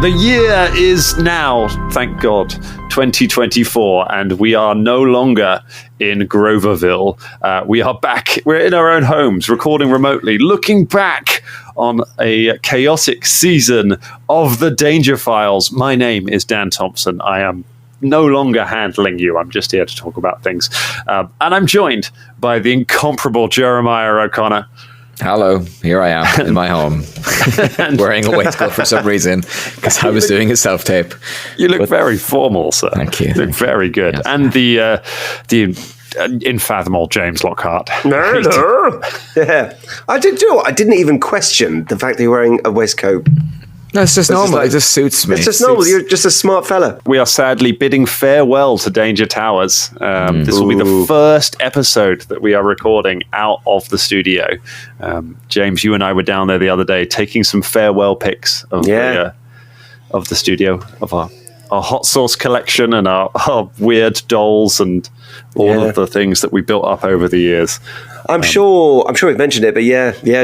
The year is now, thank God, 2024, and we are no longer in Groverville. We are back. We're in our own homes, recording remotely, looking back on a chaotic season of the Danger Files. My name is Dan Thompson. I am no longer handling you. I'm just here to talk about things. And I'm joined by the incomparable Jeremiah O'Connor. Hello, here I am in my home, wearing a waistcoat for some reason, because I was doing a self-tape. You look very formal, sir. Thank you. You look very good. Yes. And the infathomable James Lockhart. No. Yeah. I didn't even question the fact that you're wearing a waistcoat. No, it's just normal. It just suits me. It's just normal. You're just a smart fella. We are sadly bidding farewell to Danger Towers. This will be the first episode that we are recording out of the studio. James, you and I were down there the other day taking some farewell pics of the studio, of our hot sauce collection and our weird dolls and all of the things that we built up over the years. I'm sure we've mentioned it, but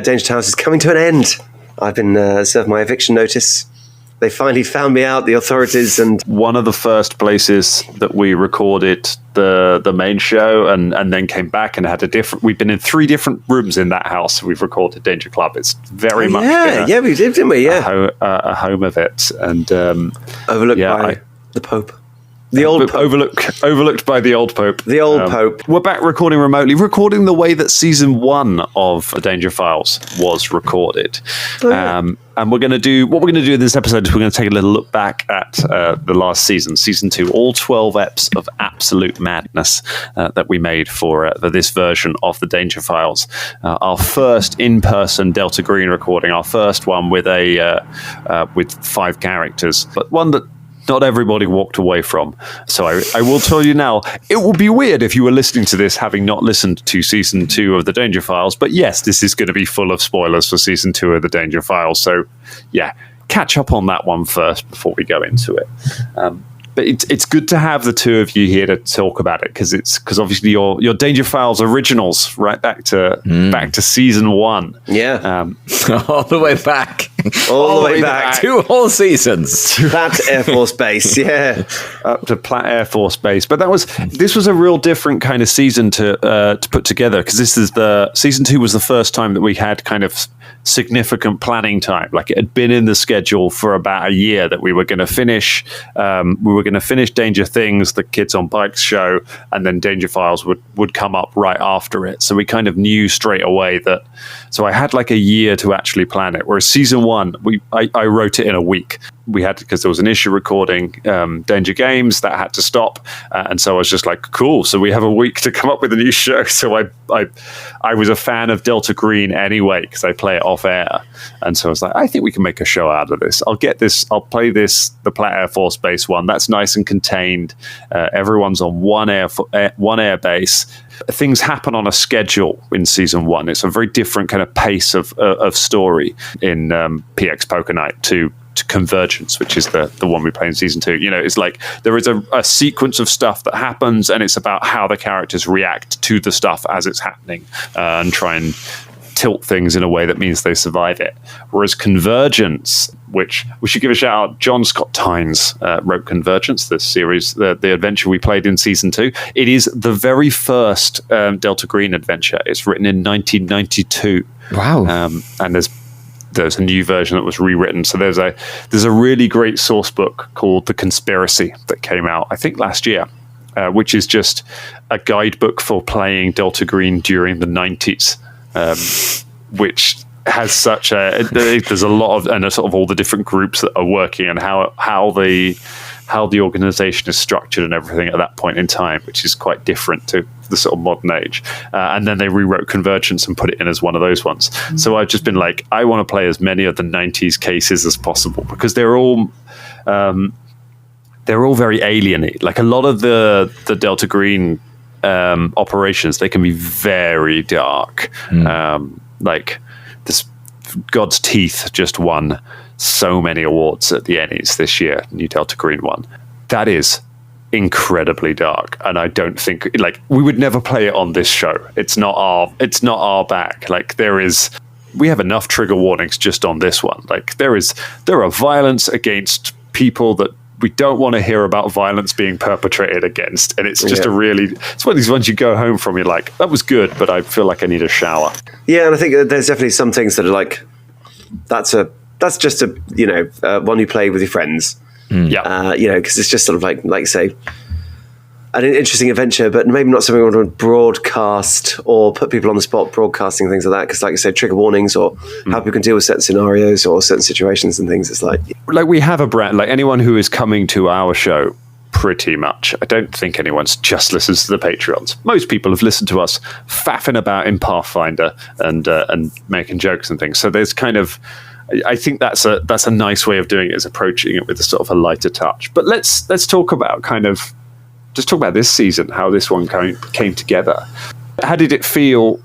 Danger Towers is coming to an end. I've been served my eviction notice. They finally found me out, the authorities, and one of the first places that we recorded the main show, and then came back and had a different. We've been in 3 different rooms in that house. We've recorded Danger Club. It's very much we did, didn't we? Yeah, a home of it, and overlooked by the Pope. The old Pope. Overlooked by the old Pope. The old Pope. We're back recording remotely, recording the way that season 1 of The Danger Files was recorded. And what we're going to do in this episode is we're going to take a little look back at the last season 2, all 12 eps of absolute madness that we made for this version of The Danger Files. Our first in-person Delta Green recording, our first one with with 5 characters, but one that not everybody walked away from. So I will tell you now, it will be weird if you were listening to this having not listened to season 2 of The Danger Files, but yes, this is going to be full of spoilers for season 2 of The Danger Files. So yeah, catch up on that one first before we go into it. But it's good to have the 2 of you here to talk about it, because obviously your Danger Files originals right back to season 1. Yeah, all the way back, all the way back, 2 whole seasons. Platt Air Force Base, up to Platt Air Force Base. But this was a real different kind of season to put together, because season 2 was the first time that we had kind of significant planning time. Like, it had been in the schedule for about a year that we were going to finish. We were going to finish Danger Things, the Kids on Bikes show, and then Danger Files would come up right after it. So we kind of knew straight away that. So I had like a year to actually plan it. Whereas season 1, I wrote it in a week. We had, because there was an issue recording Danger Games that had to stop, and so I was just like, cool, so we have a week to come up with a new show. So I was a fan of Delta Green anyway, because I play it off air, and so I was like, I think we can make a show out of this. I'll play the Platt Air Force Base one. That's nice and contained. Everyone's on one air base. Things happen on a schedule in season 1. It's a very different kind of pace of story in PX Poker Night to Convergence, which is the one we play in season 2. You know, it's like there is a sequence of stuff that happens, and it's about how the characters react to the stuff as it's happening, and try and tilt things in a way that means they survive it. Whereas Convergence, which we should give a shout out, John Scott Tynes wrote Convergence, this series, the adventure we played in season 2. It is the very first Delta Green adventure. It's written in 1992. Wow. And there's a new version that was rewritten. So there's a really great source book called The Conspiracy that came out, I think, last year, which is just a guidebook for playing Delta Green during the 90s, which has there's a lot of, and sort of all the different groups that are working, and how the organization is structured and everything at that point in time, which is quite different to the sort of modern age. And then they rewrote Convergence and put it in as one of those ones. So I've just been like, I want to play as many of the 90s cases as possible, because they're all very alien-y. Like, a lot of the Delta Green operations, they can be very dark. Like, this God's Teeth just won so many awards at the Ennies this year, new Delta Green one. That is incredibly dark, and I don't think, like, we would never play it on this show. It's not our bag. Like, there is we have enough trigger warnings just on this one. Like there are violence against people that we don't want to hear about violence being perpetrated against, and it's just it's one of these ones you go home from, you're like, that was good, but I feel like I need a shower. Yeah, and I think there's definitely some things that are like, that's just a one you play with your friends. Because it's just sort of like say, an interesting adventure, but maybe not something we want to broadcast or put people on the spot broadcasting things like that. Because, like you said, trigger warnings or how people can deal with certain scenarios or certain situations and things. It's like we have a brand, like anyone who is coming to our show, pretty much. I don't think anyone's just listens to the Patreons. Most people have listened to us faffing about in Pathfinder and making jokes and things. So there's kind of, I think that's a nice way of doing it, is approaching it with a sort of a lighter touch. But let's talk about just talk about this season, how this one came together. How did it feel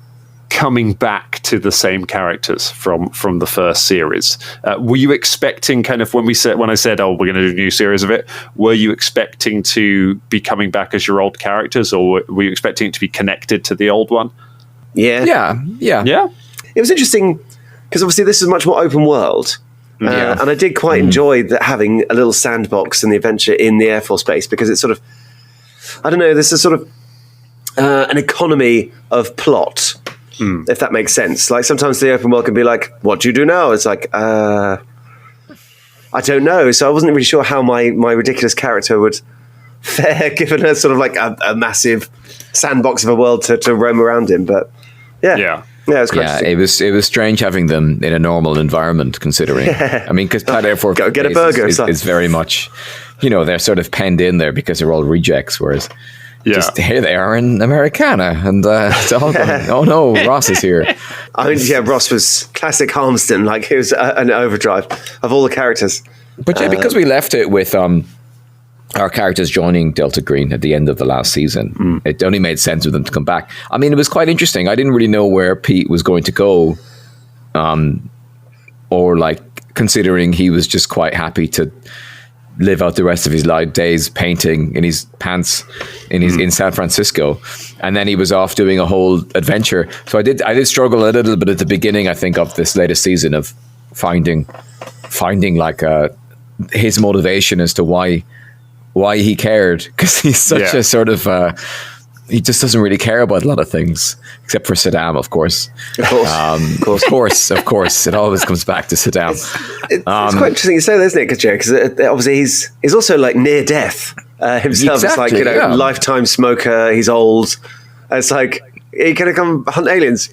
coming back to the same characters from the first series? Were you expecting kind of when I said, oh, we're going to do a new series of it, were you expecting to be coming back as your old characters, or were you expecting it to be connected to the old one? Yeah. It was interesting because obviously this is much more open world. And I did quite enjoy having a little sandbox in the adventure in the Air Force Base, because it's sort of, I don't know, there's a sort of an economy of plot, if that makes sense. Like sometimes the open world can be like, what do you do now? It's like, I don't know. So I wasn't really sure how my ridiculous character would fare given a sort of like a massive sandbox of a world to roam around in. But yeah, it was quite it was strange having them in a normal environment, considering. I mean, because Pat Air Force go get a burger is very much, they're sort of penned in there because they're all rejects, whereas just here they are in Americana, and it's all going, oh no, Ross is here. I mean, Ross was classic Harmston, like he was an overdrive of all the characters. But because we left it with our characters joining Delta Green at the end of the last season, it only made sense for them to come back. I mean, it was quite interesting. I didn't really know where Pete was going to go, or like considering he was just quite happy to live out the rest of his days painting in his pants in San Francisco, and then he was off doing a whole adventure. So I did struggle a little bit at the beginning, I think, of this latest season of finding like his motivation as to why he cared, because he's such a sort of he just doesn't really care about a lot of things except for Saddam, of course. Of course. It always comes back to Saddam. It's quite interesting you say that, isn't it, because obviously he's also like near death himself. Exactly, it's like, lifetime smoker, he's old. It's like, he can come hunt aliens.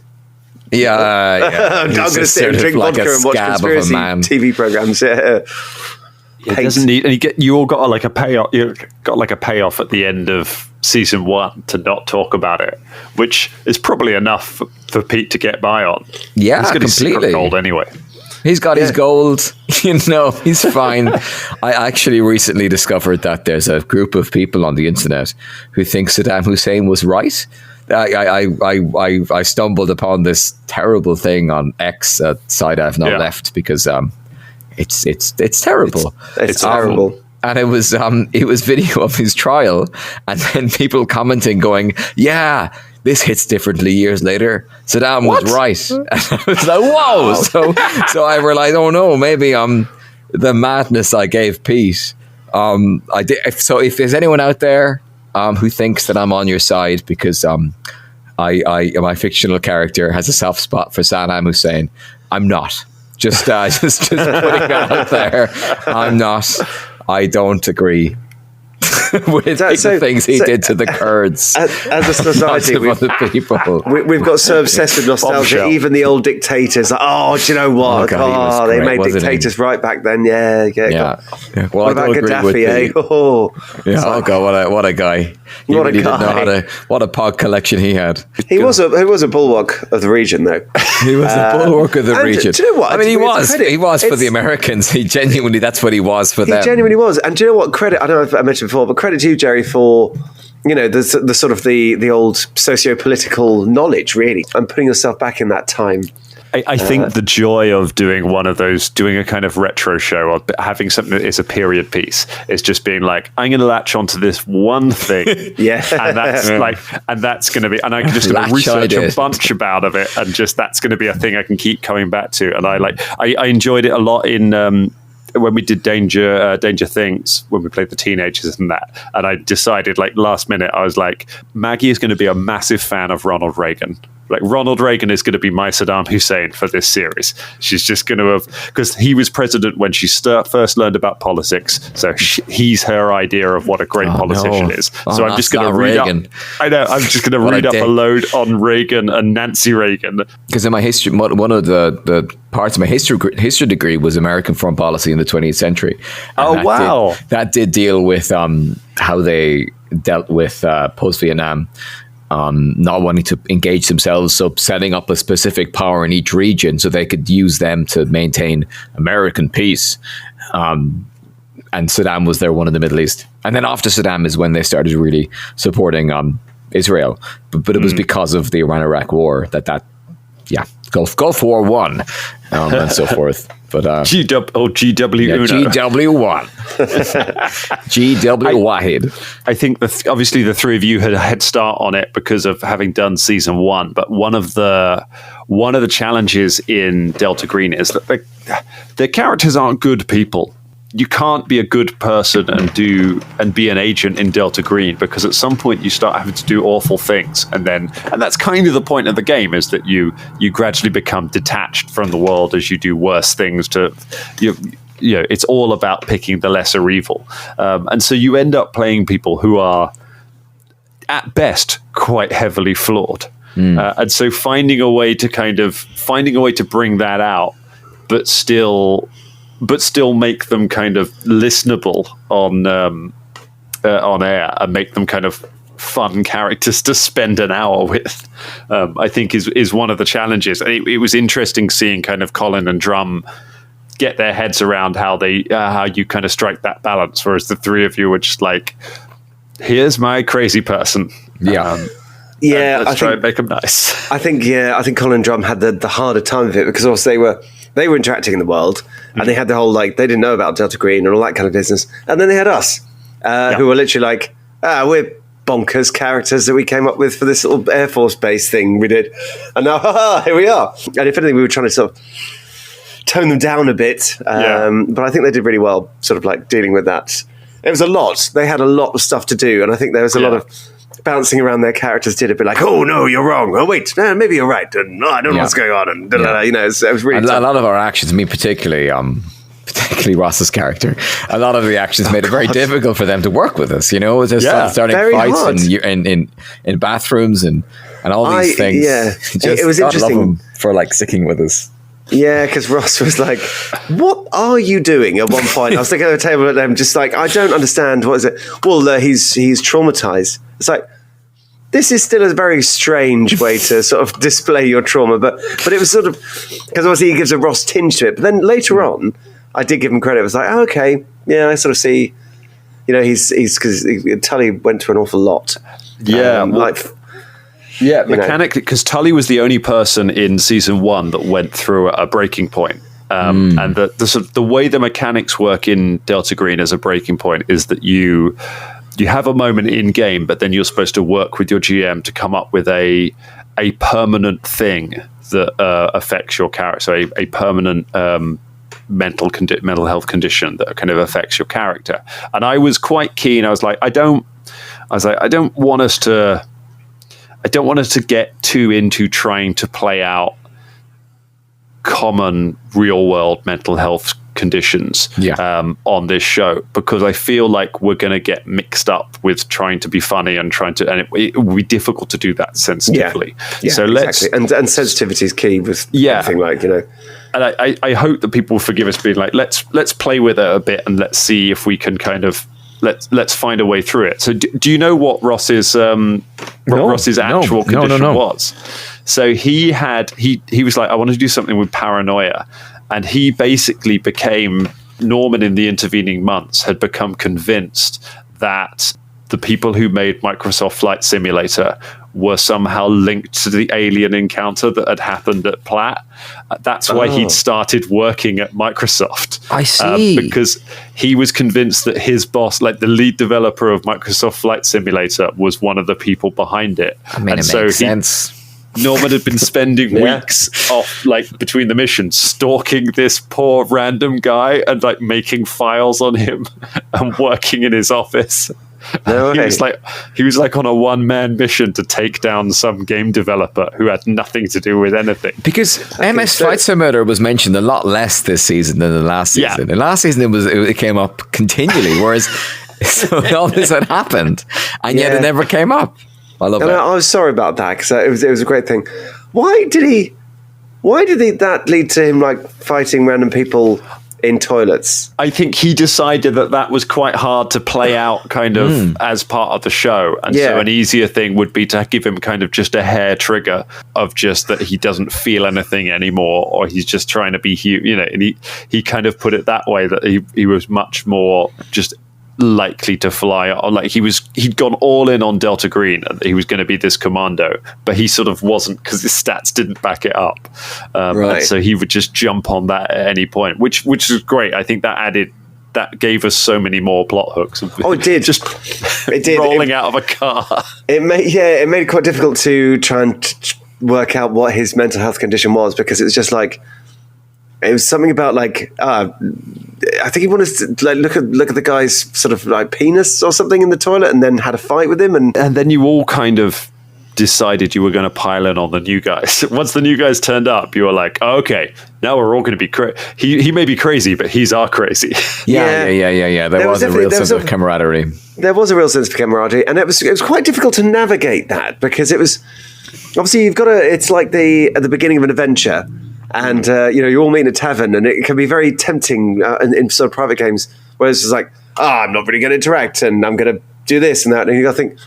I'm going to sit and drink vodka and watch conspiracy TV programs. It doesn't need, and you all got like a payoff. You got like a payoff at the end of season 1 to not talk about it, which is probably enough for Pete to get by on. Yeah, he's got completely. His gold anyway. He's got his gold. He's fine. I actually recently discovered that there's a group of people on the internet who think Saddam Hussein was right. I stumbled upon this terrible thing on X, a site I've now left, because it's terrible. It's terrible. And it was video of his trial, and then people commenting going, yeah, this hits differently years later. Saddam was right. And I was like, whoa. So I realized, oh no, maybe the madness I gave Pete. I did. So if there's anyone out there who thinks that I'm on your side because my fictional character has a soft spot for Saddam Hussein, I'm not. Just putting it out there. I'm not. I don't agree with the things he did to the Kurds. As a society, we've got so obsessed with nostalgia. Even the old dictators, like, do you know what? They made dictators right back then. Yeah. Well, what about Gaddafi? What a guy! What a guy! What a pod collection he had. He was a bulwark of the region, though. He was a bulwark of the region. Do you know what? I mean, he was for the Americans. He genuinely, that's what he was for them. He genuinely was. And do you know what? Credit, I don't know if I mentioned before, but credit to you, Jerry, for the sort of the old socio-political knowledge, really, and putting yourself back in that time. I think the joy of doing one of those, doing a kind of retro show or having something that is a period piece is just being like, I'm going to latch onto this one thing. And that's going to be, and I'm just going to research a bunch about it. And just, that's going to be a thing I can keep coming back to. And I enjoyed it a lot in, when we did Danger Things, when we played the teenagers and that, and I decided like last minute, I was like, Maggie is going to be a massive fan of Ronald Reagan. Like Ronald Reagan is going to be my Saddam Hussein for this series. She's just going to have, because he was president when she first learned about politics. So he's her idea of what a great politician is. So I'm just going to read up. I know. I'm just going to read up a load on Reagan and Nancy Reagan. Because in my history, one of the parts of my history degree was American foreign policy in the 20th century. And that did deal with how they dealt with post-Vietnam. Not wanting to engage themselves, so setting up a specific power in each region so they could use them to maintain American peace. And Saddam was their one in the Middle East. And then after Saddam is when they started really supporting Israel. But it was because of the Iran-Iraq war that Gulf War 1 and so forth. But GW1. GW Wahid. I think obviously the three of you had a head start on it because of having done season 1. But one of the challenges in Delta Green is that the characters aren't good people. You can't be a good person and be an agent in Delta Green, because at some point you start having to do awful things, and that's kind of the point of the game, is that you gradually become detached from the world as you do worse things. It's all about picking the lesser evil, and so you end up playing people who are at best quite heavily flawed, and so finding a way to bring that out, but still make them kind of listenable on air, and make them kind of fun characters to spend an hour with, I think is one of the challenges. And it was interesting seeing kind of Colin and Drum get their heads around how you kind of strike that balance, whereas the three of you were just like, here's my crazy person. Let's try and make them nice. I think Colin and Drum had the harder time of it, because also they were interacting in the world, and they had the whole, they didn't know about Delta Green and all that kind of business. And then they had us, who were literally like, we're bonkers characters that we came up with for this little Air Force base thing we did. And now, here we are. And if anything, we were trying to sort of tone them down a bit. But I think they did really well, sort of dealing with that. It was a lot. They had a lot of stuff to do. And I think there was a lot of bouncing around their characters did a bit like, oh no, you're wrong. Oh wait, maybe you're right. And I don't know what's going on. And it was really tough. A lot of our actions, particularly Ross's character, a lot of the actions made it very difficult for them to work with us. Starting very fights in bathrooms and all these things. It was interesting for sticking with us. Yeah, because Ross was like, what are you doing at one point? I was looking at the table at them, just like, I don't understand. What is it? Well, he's traumatized. It's like, this is still a very strange way to sort of display your trauma. But it was sort of, because obviously he gives a Ross tinge to it. But then later on, I did give him credit. It was like, okay, yeah, I sort of see, he's because Tully went through an awful lot. Mechanically, because Tully was the only person in season 1 that went through a breaking point. And the way the mechanics work in Delta Green as a breaking point is that you have a moment in game, but then you're supposed to work with your GM to come up with a permanent thing that affects your character. So a permanent mental health condition that kind of affects your character. And I was quite keen. I was like, I don't want us to get too into trying to play out common real world mental health conditions on this show, because I feel like we're going to get mixed up with trying to be funny and it will be difficult to do that sensitively. So exactly. And sensitivity is key with everything, And I hope that people will forgive us being like, let's play with it a bit and let's see if we can kind of let's find a way through it. So do you know what Ross's actual condition was? So he was like, I want to do something with paranoia. And he basically became, Norman in the intervening months had become convinced that the people who made Microsoft Flight Simulator were somehow linked to the alien encounter that had happened at Platt. That's why he'd started working at Microsoft. I see. Because he was convinced that his boss, like the lead developer of Microsoft Flight Simulator, was one of the people behind it. I mean, it makes sense. Norman had been spending weeks off, like, between the missions, stalking this poor random guy and, like, making files on him and working in his office. No he was like on a one-man mission to take down some game developer who had nothing to do with anything. Because MS Flight Simulator was mentioned a lot less this season than the last season. Yeah. The last season it came up continually, whereas so all this had happened, and yet it never came up. I love it. I was sorry about that because it was a great thing. Why did that lead to him like fighting random people in toilets? I think he decided that was quite hard to play out kind of as part of the show. And so an easier thing would be to give him kind of just a hair trigger of just that he doesn't feel anything anymore, or he's just trying to be, and he kind of put it that way, that he was much more just likely to fly on. Like he'd gone all in on Delta Green and he was going to be this commando, but he sort of wasn't because his stats didn't back it up. And so he would just jump on that at any point, which is great. I think that gave us so many more plot hooks. It did. It did. Rolling out of a car. It made it quite difficult to try and work out what his mental health condition was, because it was just like, it was something about like, I think he wanted to like look at the guy's sort of like penis or something in the toilet, and then had a fight with him, and then you all kind of decided you were going to pile in on the new guys. Once the new guys turned up, you were like, oh, okay, now we're all going to be crazy. He may be crazy, but he's our crazy. Yeah. There was a real sense of camaraderie. There was a real sense of camaraderie, and it was quite difficult to navigate that, because it was obviously it's like at the beginning of an adventure. And, you all meet in a tavern, and it can be very tempting in sort of private games, where it's just like, I'm not really going to interact, and I'm going to do this and that. And you got to think,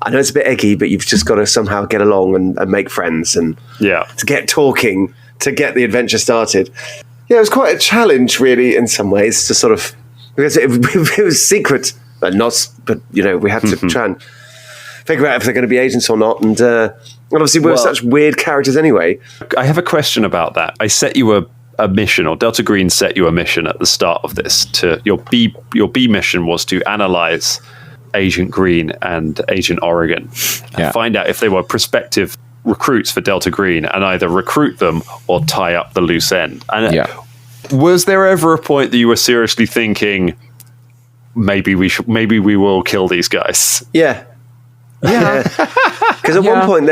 I know it's a bit eggy, but you've just got to somehow get along and make friends and to get talking, to get the adventure started. Yeah, it was quite a challenge, really, in some ways, to sort of, because it was secret, but we had to try and figure out if they're going to be agents or not. And obviously we're such weird characters anyway. I have a question about that. I set you a mission, or Delta Green set you a mission at the start of this. Your B mission was to analyze Agent Green and Agent Oregon and find out if they were prospective recruits for Delta Green, and either recruit them or tie up the loose end. And was there ever a point that you were seriously thinking, maybe we will kill these guys? Yeah. Because at one point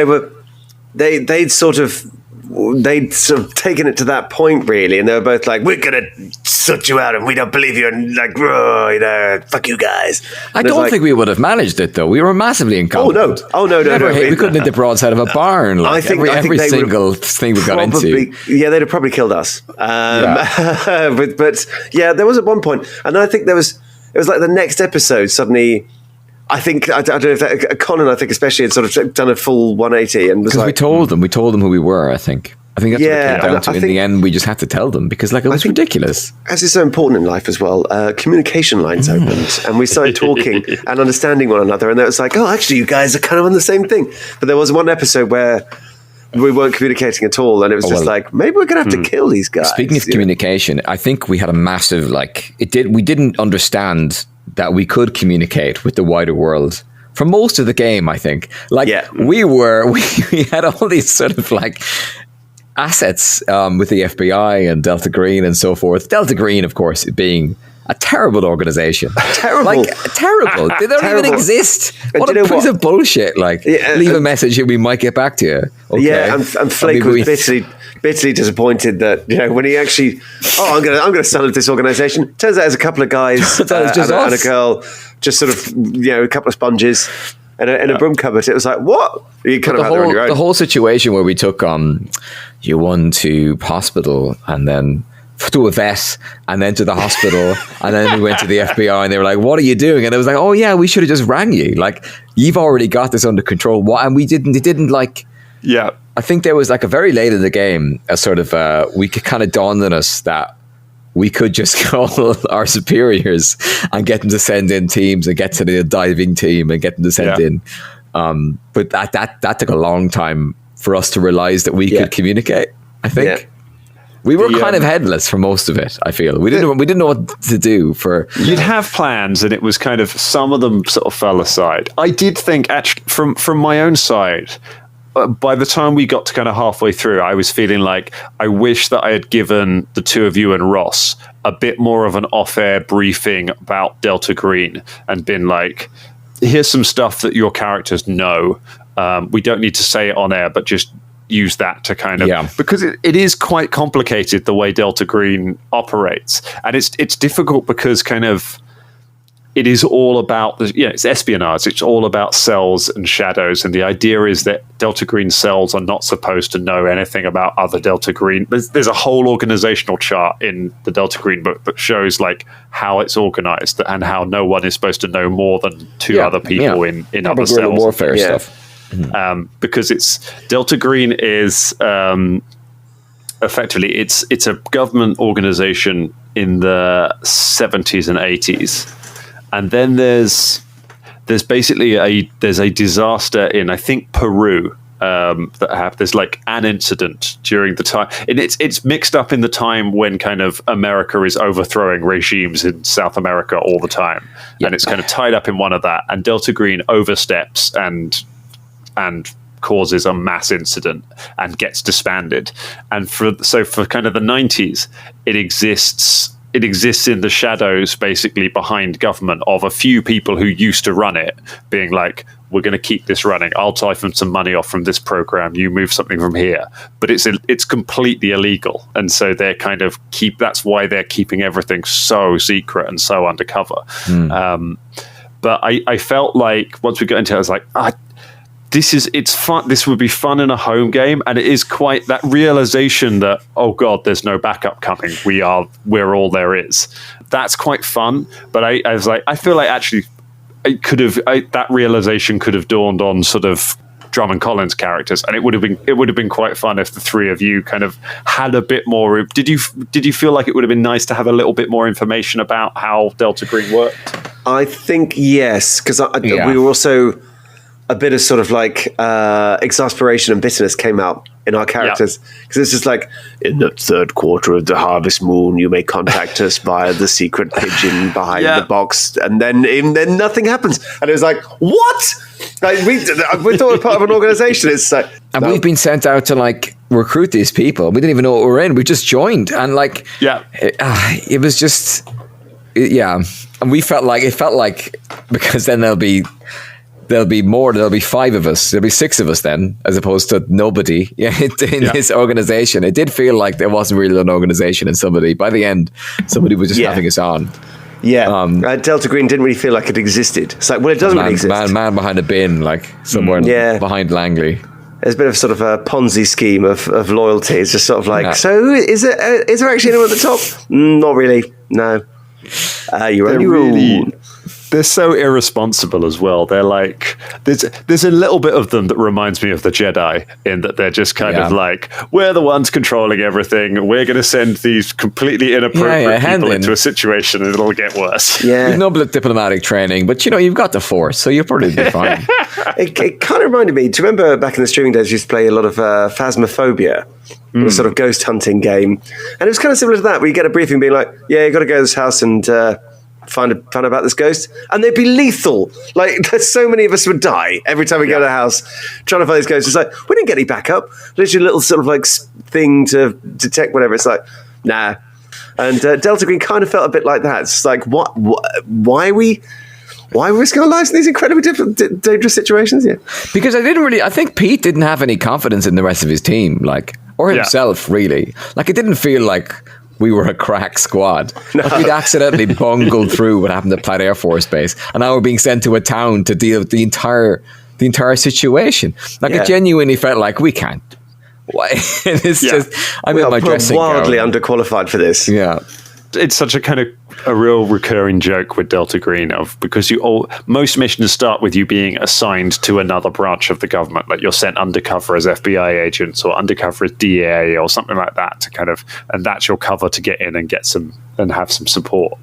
they'd sort of taken it to that point, really, and they were both like, we're gonna sort you out and we don't believe you, and like, fuck you guys. I don't think we would have managed it, though. We were massively incompetent. Oh no. We couldn't hit the broadside of a barn. Like, I think every they single thing we got into. Yeah, they'd have probably killed us. But there was at one point, and I think it was like the next episode suddenly. I don't know if Conan, I think especially, had sort of done a full 180 and was like, we told them who we were. I think that's what it came down to. In the end, we just had to tell them, because it was ridiculous. As is so important in life as well, communication lines opened, and we started talking and understanding one another. And it was like, oh, actually, you guys are kind of on the same thing. But there was one episode where we weren't communicating at all, and it was like, maybe we're going to have to kill these guys. Speaking of communication, I think we had a massive we didn't understand that we could communicate with the wider world for most of the game. I think we had all these sort of like assets with the FBI and Delta Green and so forth. Delta Green, of course, being a terrible organization. Terrible. They don't even exist. What a piece of bullshit. Leave a message and we might get back to you. Okay. Yeah, and Flake was bitterly disappointed that, when he actually, I'm going to stand up this organization. Turns out there's a couple of guys and a girl, just sort of, a couple of sponges and a broom cupboard. It was like, what? You kind of out there on your own. The whole situation where we took you one to hospital, and then to a vet, and then to the hospital, and then we went to the FBI, and they were like, what are you doing? And it was like, oh yeah, we should have just rang you. Like, you've already got this under control. What? And we didn't. It didn't like. Yeah. I think there was like a very late in the game, a sort of we could kind of dawned on us that we could just call our superiors and get them to send in teams and get to the diving team and get them to send in. But that took a long time for us to realize that we could communicate, I think. Yeah. We were kind of headless for most of it, I feel. We didn't know what to do for... You'd have plans, and it was kind of... Some of them sort of fell aside. I did think, actually, from my own side, by the time we got to kind of halfway through, I was feeling like I wish that I had given the two of you and Ross a bit more of an off-air briefing about Delta Green and been like, here's some stuff that your characters know. We don't need to say it on air, but just... use that to kind of because it is quite complicated the way Delta Green operates, and it's difficult because kind of it is all about it's espionage. It's all about cells and shadows, and the idea is that Delta Green cells are not supposed to know anything about other Delta Green. There's a whole organizational chart in the Delta Green book that shows like how it's organized and how no one is supposed to know more than two other people in other cells. Warfare stuff. Because it's Delta Green is effectively it's a government organization in the 70s and 80s, and then there's basically a disaster in I think Peru that happened. There's like an incident during the time, and it's mixed up in the time when kind of America is overthrowing regimes in South America all the time, and it's kind of tied up in one of that, and Delta Green oversteps and causes a mass incident and gets disbanded. And for kind of the 90s, it exists in the shadows, basically behind government, of a few people who used to run it, being like, we're going to keep this running. I'll siphon some money off from this program. You move something from here, but it's completely illegal. And so they're kind of that's why they're keeping everything so secret and so undercover. But I felt like once we got into it, I was like, it's fun. This would be fun in a home game, and it is quite that realization that, oh god, there's no backup coming. We're all there is. That's quite fun. But I was like, I feel like actually, that realization could have dawned on sort of Drummond Collins characters, and it would have been quite fun if the three of you kind of had a bit more. Did you feel like it would have been nice to have a little bit more information about how Delta Green worked? I think yes, because we were also. A bit of sort of like exasperation and bitterness came out in our characters, because it's just like, in the third quarter of the harvest moon, you may contact us via the secret pigeon behind the box, and then nothing happens. And it was like, what? Like we thought we were part of an organization. It's like, and we've been sent out to like recruit these people. We didn't even know what we were in. We just joined, and like, it was just, and we felt like because then there'll be more. There'll be 5 of us. There'll be 6 of us then, as opposed to nobody in this organization. It did feel like there wasn't really an organization, and by the end, somebody was just having us on. Yeah, Delta Green didn't really feel like it existed. It's like, well, it doesn't really exist. Man behind a bin, like somewhere behind Langley. There's a bit of sort of a Ponzi scheme of loyalty. It's just sort of like, so is there actually anyone at the top? Not really. No. You're only really. They're so irresponsible as well. They're like, there's a little bit of them that reminds me of the Jedi, in that they're just kind of like, we're the ones controlling everything. We're going to send these completely inappropriate people into a situation, and it'll get worse. Yeah, you've no diplomatic training, but you've got the Force, so you'll probably be fine. It kind of reminded me. Do you remember back in the streaming days, you used to play a lot of Phasmophobia, a sort of ghost hunting game, and it was kind of similar to that, where you get a briefing being like, yeah, you got to go to this house and find out about this ghost, and they'd be lethal. Like, there's so many of us would die every time we go to the house trying to find this ghost. It's like, we didn't get any backup. Literally a little sort of like thing to detect whatever. It's like, nah. And Delta Green kind of felt a bit like that. It's like, why are we risking our lives in these incredibly dangerous situations? Yeah, because I think Pete didn't have any confidence in the rest of his team, like, or himself really. Like, it didn't feel like we were a crack squad. No. Like, we'd accidentally bungled through what happened at Platt Air Force Base, and now we're being sent to a town to deal with the entire situation. Like, it genuinely felt like we can't. Why? It's just, I'm in my dressing gown. Wildly underqualified for this. Yeah. It's such a kind of a real recurring joke with Delta Green because most missions start with you being assigned to another branch of the government, like you're sent undercover as FBI agents or undercover as DEA or something like that and that's your cover to get in and get some and have some support.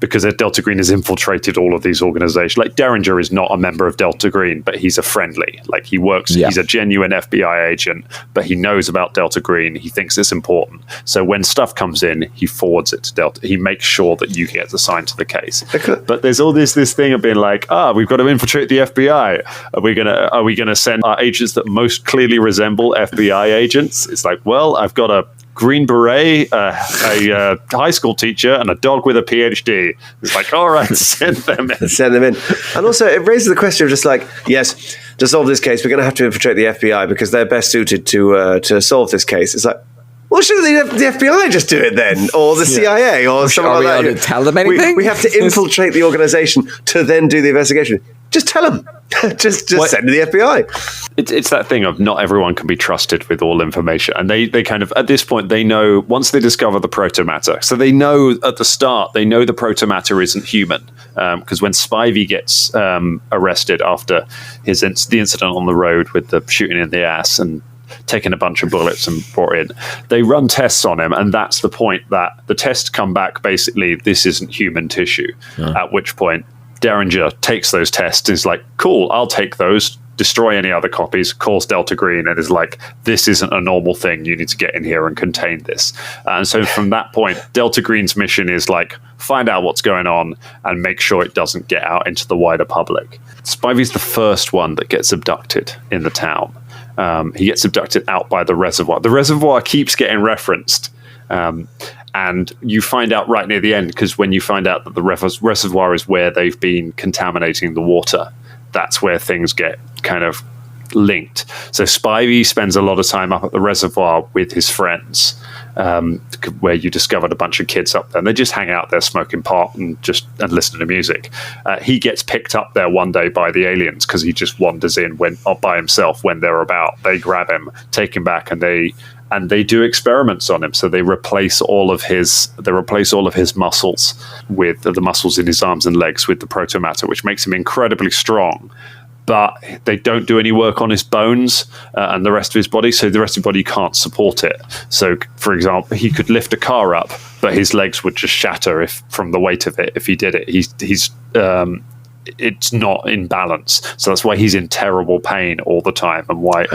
Because Delta Green has infiltrated all of these organizations. Like Derringer is not a member of Delta Green, but he's a friendly. Like he works, he's a genuine FBI agent, but he knows about Delta Green. He thinks it's important. So when stuff comes in, he forwards it to Delta. He makes sure that you get assigned to the case. But there's all this thing of being like, we've got to infiltrate the FBI. Are we gonna send our agents that most clearly resemble FBI agents? It's like, well, I've got a Green Beret, a high school teacher, and a dog with a PhD. It's like, all right, send them in. Send them in. And also, it raises the question of just like, yes, to solve this case, we're going to have to infiltrate the FBI because they're best suited to solve this case. It's like, well, shouldn't the FBI just do it then? Or the CIA or something like that? Are we allowed to tell them anything? We have to infiltrate the organization to then do the investigation. Just tell them. just send to the FBI. It's that thing of not everyone can be trusted with all information. And they kind of, at this point, they know, once they discover the protomatter, so they know at the start, they know the protomatter isn't human. Because when Spivey gets arrested after the incident on the road with the shooting in the ass and taken a bunch of bullets and brought in, they run tests on him, and that's the point that the tests come back basically, this isn't human tissue. At which point Derringer takes those tests and is like, cool, I'll take those, destroy any other copies, calls Delta Green and is like, this isn't a normal thing, you need to get in here and contain this. And so from that point, Delta Green's mission is like, find out what's going on and make sure it doesn't get out into the wider public. Spivey's the first one that gets abducted in the town. He gets abducted out by the reservoir. The reservoir keeps getting referenced. And you find out right near the end, because when you find out that the reservoir is where they've been contaminating the water, that's where things get kind of linked. So Spivey spends a lot of time up at the reservoir with his friends, where you discovered a bunch of kids up there, and they just hang out there smoking pot and listen to music. He gets picked up there one day by the aliens because he just wanders in by himself when they're about. They grab him, take him back, and they do experiments on him. So they replace all of his muscles with the muscles in his arms and legs with the protomatter, which makes him incredibly strong. But they don't do any work on his bones and the rest of his body, so the rest of his body can't support it. So, for example, he could lift a car up, but his legs would just shatter from the weight of it if he did it. It's not in balance, so that's why he's in terrible pain all the time, and why.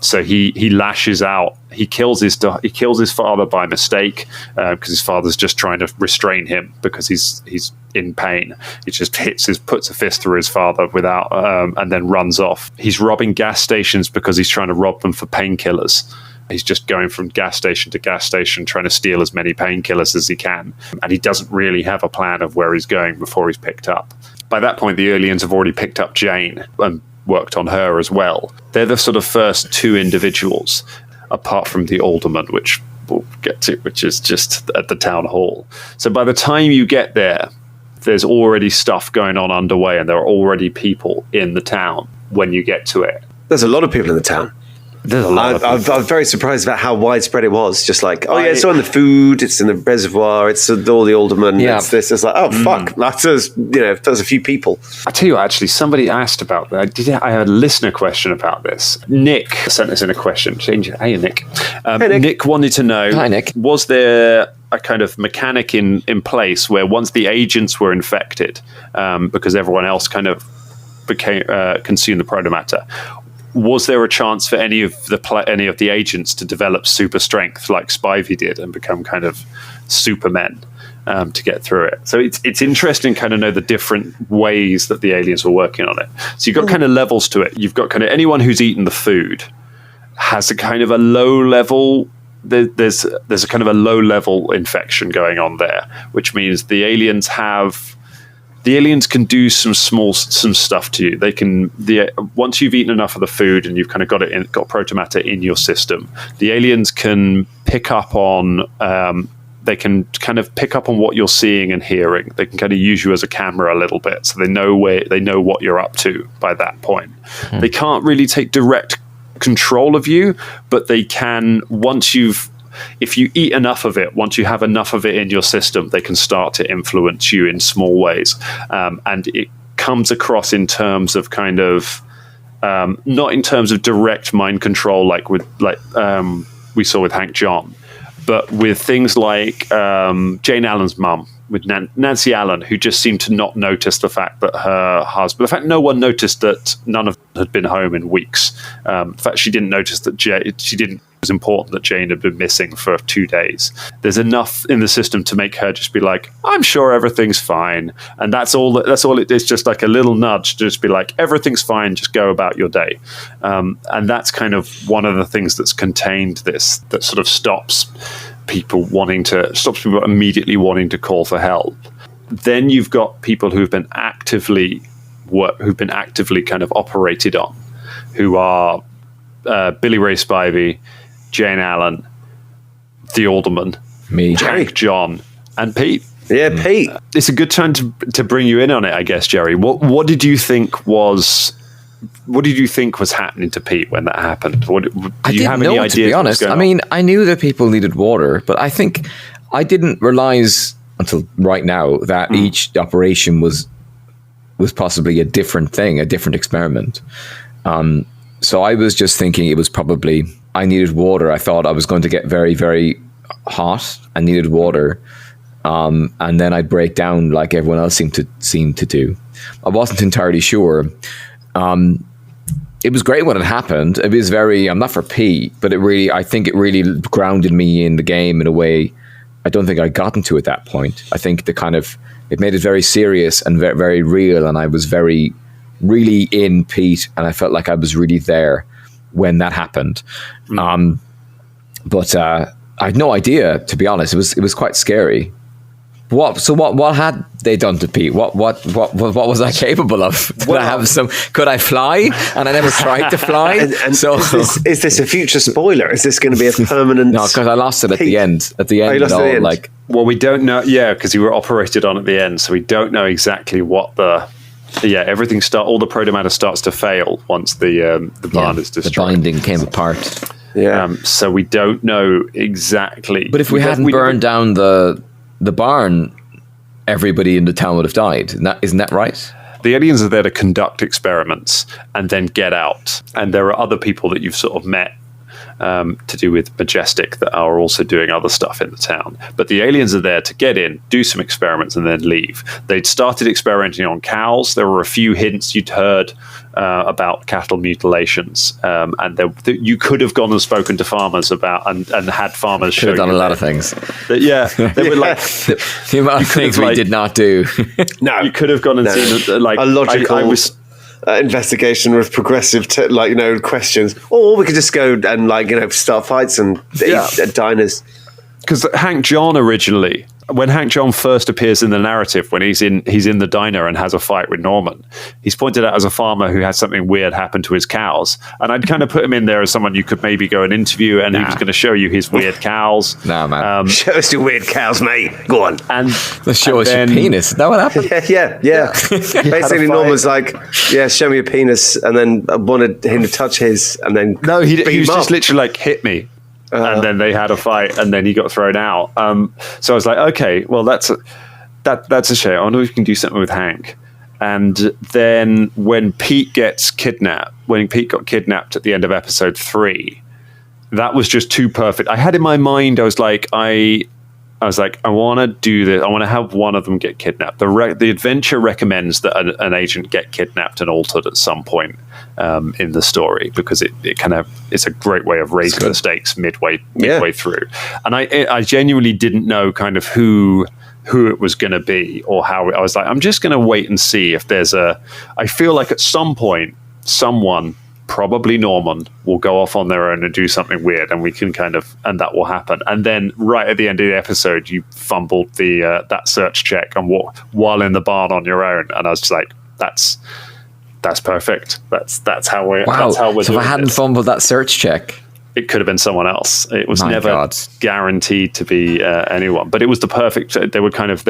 So he lashes out. He kills his father by mistake because his father's just trying to restrain him because he's in pain. He just puts a fist through his father without, and then runs off. He's robbing gas stations because he's trying to rob them for painkillers. He's just going from gas station to gas station trying to steal as many painkillers as he can. And he doesn't really have a plan of where he's going before he's picked up. By that point, the aliens have already picked up Jane and worked on her as well. They're the sort of first two individuals, apart from the alderman, which we'll get to, which is just at the town hall. So by the time you get there, there's already stuff going on underway, and there are already people in the town when you get to it. There's a lot of people in the town. I'm very surprised about how widespread it was. Just like, it's on the food, it's in the reservoir, it's all the aldermen, it's this. It's like, fuck, that's a few people. I tell you what, actually, somebody asked about that. I had a listener question about this. Nick sent us in a question. Hey, Nick. Hey, Nick. Nick wanted to know, hi, Nick. Was there a kind of mechanic in place where once the agents were infected, because everyone else kind of consumed the protomatter, was there a chance for any of the agents to develop super strength like Spivey did and become kind of supermen to get through it? So it's interesting kind of know the different ways that the aliens were working on it. So you've got kind of levels to it. You've got kind of anyone who's eaten the food has a kind of a low level. There's a kind of a low level infection going on there, which means the aliens can do some stuff to you. They can once you've eaten enough of the food and you've kind of got protomatter in your system, the aliens can pick up on. They can kind of pick up on what you're seeing and hearing. They can kind of use you as a camera a little bit, so they know what you're up to by that point. They can't really take direct control of you, but they can once you've if you eat enough of it, once you have enough of it in your system, they can start to influence you in small ways. And it comes across in terms of kind of, not in terms of direct mind control, like we saw with Hank John, but with things like Jane Allen's mum, with Nancy Allen, who just seemed to not notice the fact that her husband, the fact no one noticed that none of them had been home in weeks. The fact she didn't notice that it was important that Jane had been missing for 2 days. There's enough in the system to make her just be like, I'm sure everything's fine. And that's all it is, just like a little nudge to just be like, everything's fine, just go about your day. And that's kind of one of the things that's contained this, that sort of stops people immediately wanting to call for help. Then you've got people who've been actively kind of operated on, who are Billy Ray Spivey, Jane Allen, the Alderman, me, Hank John, and Pete. Yeah, Pete. It's a good time to bring you in on it, I guess, Jerry. What did you think was happening to Pete when that happened? I didn't know, to be honest. I mean, I knew that people needed water, but I think I didn't realize until right now that each operation was possibly a different thing, a different experiment. So I was just thinking it was probably I needed water. I thought I was going to get very, very hot. I needed water. And then I'd break down like everyone else seemed to do. I wasn't entirely sure. It was great when it happened. It was I'm not for Pete, but I think it really grounded me in the game in a way I don't think I'd gotten to at that point. I think it made it very serious and very, very real. And I was really in Pete, and I felt like I was really there when that happened. But I had no idea, to be honest. It was quite scary. What had they done to Pete? What was I capable of? Could I fly? And I never tried to fly. And so is this a future spoiler? Is this going to be a permanent? No, because I lost it at the end. At the end, well, we don't know. Yeah, because you were operated on at the end, so we don't know exactly what everything all the protomatter starts to fail once the barn is destroyed. The binding came apart. Yeah. So we don't know exactly. But if we hadn't burned down the barn, everybody in the town would have died. Isn't that right? The aliens are there to conduct experiments and then get out. And there are other people that you've sort of met to do with Majestic that are also doing other stuff in the town. But the aliens are there to get in, do some experiments, and then leave. They'd started experimenting on cows. There were a few hints you'd heard about cattle mutilations. And you could have gone and spoken to farmers about and had farmers show you. Could have done a lot of things. They were like... the amount of things we did not do. No. You could have gone and seen... a logical... investigation with progressive questions, or we could just go and start fights and eat at diners. Because Hank John originally, when Hank John first appears in the narrative, when he's in the diner and has a fight with Norman, he's pointed out as a farmer who had something weird happen to his cows, and I'd kind of put him in there as someone you could maybe go and interview, and he was going to show you his weird cows. Nah, man, show us your weird cows, mate. Go on, and let's show us your penis. Is that what happened? Yeah. Basically, Norman's like, show me your penis, and then I wanted him to touch his, and then he was just literally like, hit me. And then they had a fight, and then he got thrown out. So I was like, okay, well, that's a shame. I wonder if we can do something with Hank. And then when Pete got kidnapped at the end of episode 3, that was just too perfect. I had in my mind, I was like, I want to do this. I want to have one of them get kidnapped. The adventure recommends that an agent get kidnapped and altered at some point in the story, because it's a great way of raising the stakes midway through. And I genuinely didn't know kind of who it was going to be or how. I was like, I'm just going to wait and see if there's I feel like at some point someone, probably Norman, will go off on their own and do something weird, and we can and that will happen. And then right at the end of the episode, you fumbled that search check and while in the barn on your own, and I was just like, that's perfect. That's how we're. Wow. That's how we're so doing if I hadn't this. fumbled that search check, it could have been someone else. It was never God. guaranteed to be anyone, but it was the perfect. They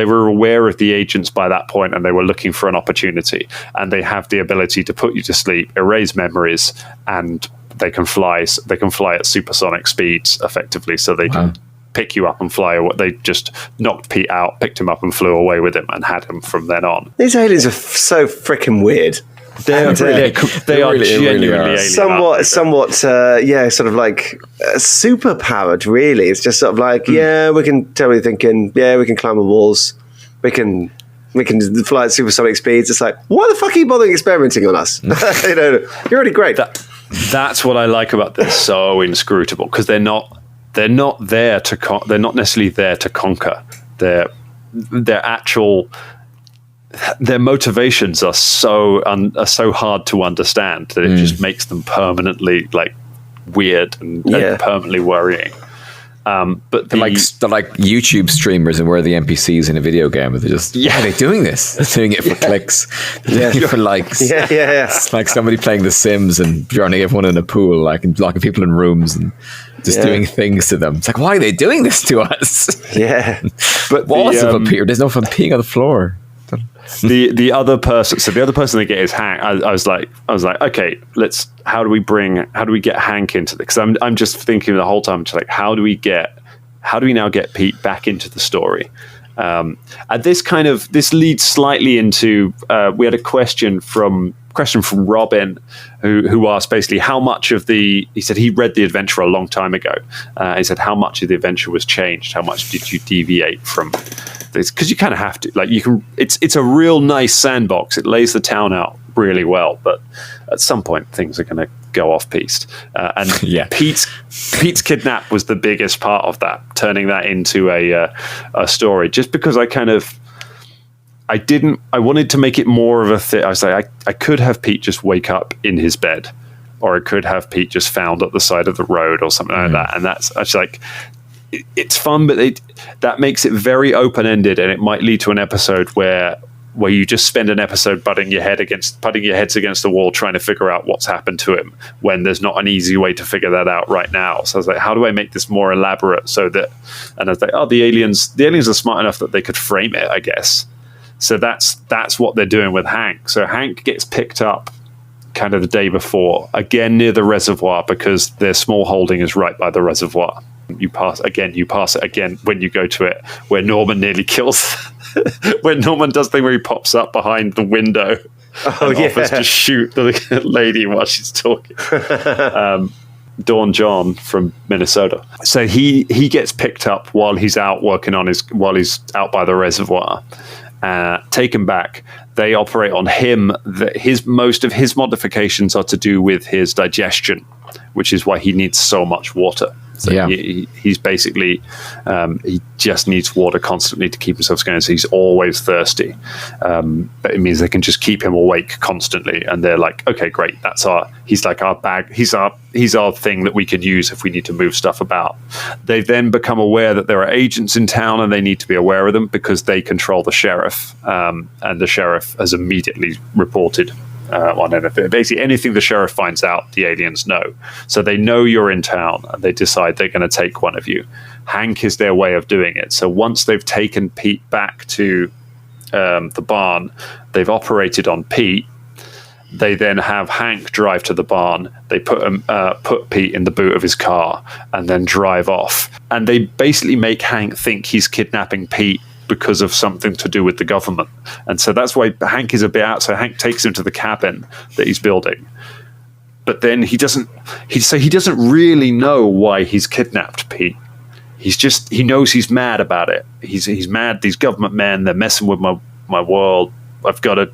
were aware of the agents by that point, and they were looking for an opportunity. And they have the ability to put you to sleep, erase memories, and they can fly at supersonic speeds effectively, so they can pick you up and fly away. They just knocked Pete out, picked him up and flew away with him and had him from then on. These aliens are so freaking weird. They are genuinely alien. Somewhat, sort of like super powered. Really, it's just sort of like, we can tell what you're thinking. Yeah, we can climb the walls. We can fly at supersonic speeds. It's like, why the fuck are you bothering experimenting on us? You're already great. That's what I like about this. So inscrutable, because they're not there to they're not necessarily there to conquer. Their motivations are so hard to understand that it just makes them permanently like weird and permanently worrying. But they're like YouTube streamers, and we're the NPCs in a video game. They're just why are they doing this? They're doing it for clicks, doing it for likes. Yeah. It's like somebody playing The Sims and drowning everyone in a pool, like and locking people in rooms and just doing things to them. It's like, why are they doing this to us? Yeah, but walls have appeared. There's no fun peeing on the floor. The other person they get is Hank. I was like, okay, how do we get Hank into this? Because I'm just thinking the whole time, just like, how do we now get Pete back into the story? And this leads slightly into we had a question from Robin, who asked basically how much of he said he read the adventure a long time ago. He said how much of the adventure was changed, how much did you deviate from this, because you kind of have to, like, you can, it's a real nice sandbox, it lays the town out really well, but at some point things are going to go off piste, and Pete's kidnap was the biggest part of that, turning that into a story, just because I wanted to make it more of a thing. I was like, I could have Pete just wake up in his bed, or I could have Pete just found at the side of the road or something like that. And that's like, it's fun, but that makes it very open-ended, and it might lead to an episode where you just spend an episode putting your heads against the wall trying to figure out what's happened to him, when there's not an easy way to figure that out right now. So I was like, how do I make this more elaborate and I was like, the aliens are smart enough that they could frame it, I guess. So that's what they're doing with Hank. So Hank gets picked up kind of the day before, again near the reservoir, because their small holding is right by the reservoir. You pass it again when you go to it, where Norman nearly kills when Norman does the thing where he pops up behind the window and offers to shoot the lady while she's talking. Dawn John from Minnesota. So he gets picked up while he's out working on while he's out by the reservoir. Taken back. They operate on him. Most of his modifications are to do with his digestion, which is why he needs so much water. So he's basically he just needs water constantly to keep himself going. So he's always thirsty. But it means they can just keep him awake constantly. And they're like, okay, great. He's like our bag. He's our thing that we can use if we need to move stuff about. They then become aware that there are agents in town, and they need to be aware of them because they control the sheriff. And the sheriff has immediately reported on anything. Basically, anything the sheriff finds out, the aliens know. So they know you're in town, and they decide they're going to take one of you. Hank is their way of doing it. So once they've taken Pete back to the barn, they've operated on Pete. They then have Hank drive to the barn. They put Pete in the boot of his car and then drive off. And they basically make Hank think he's kidnapping Pete because of something to do with the government. And so that's why Hank is a bit out. So Hank takes him to the cabin that he's building. But then he doesn't really know why he's kidnapped Pete. He knows he's mad about it. He's mad. These government men, they're messing with my world. I've got to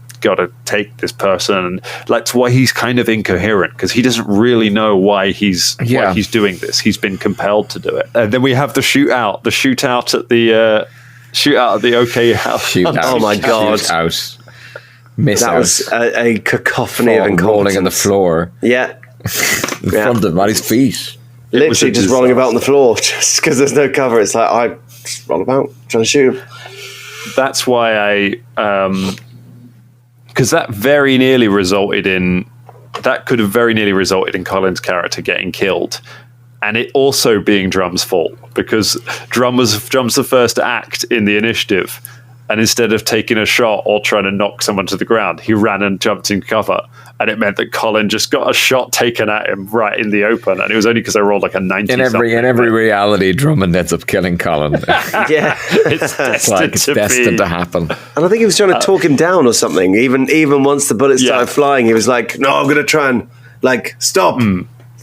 take this person. And that's why he's kind of incoherent, because he doesn't really know why he's doing this. He's been compelled to do it. And then we have the shootout at the OK House. Oh my God. That was a cacophony of incompetence. Rolling on the floor. Yeah. In front of Maddie's feet. Literally just rolling about on the floor just because there's no cover. It's like, I just roll about trying to shoot him. That's why because that could have very nearly resulted in Colin's character getting killed. And it also being Drum's fault, because Drum was the first to act in the initiative, And instead of taking a shot or trying to knock someone to the ground, he ran and jumped in cover. And it meant that Colin just got a shot taken at him right in the open. And it was only because I rolled like a 90. In every reality, Drummond ends up killing Colin. Yeah. It's destined to happen. And I think he was trying to talk him down or something. Even once the bullets started flying, he was like, no, I'm going to try and, like, stop.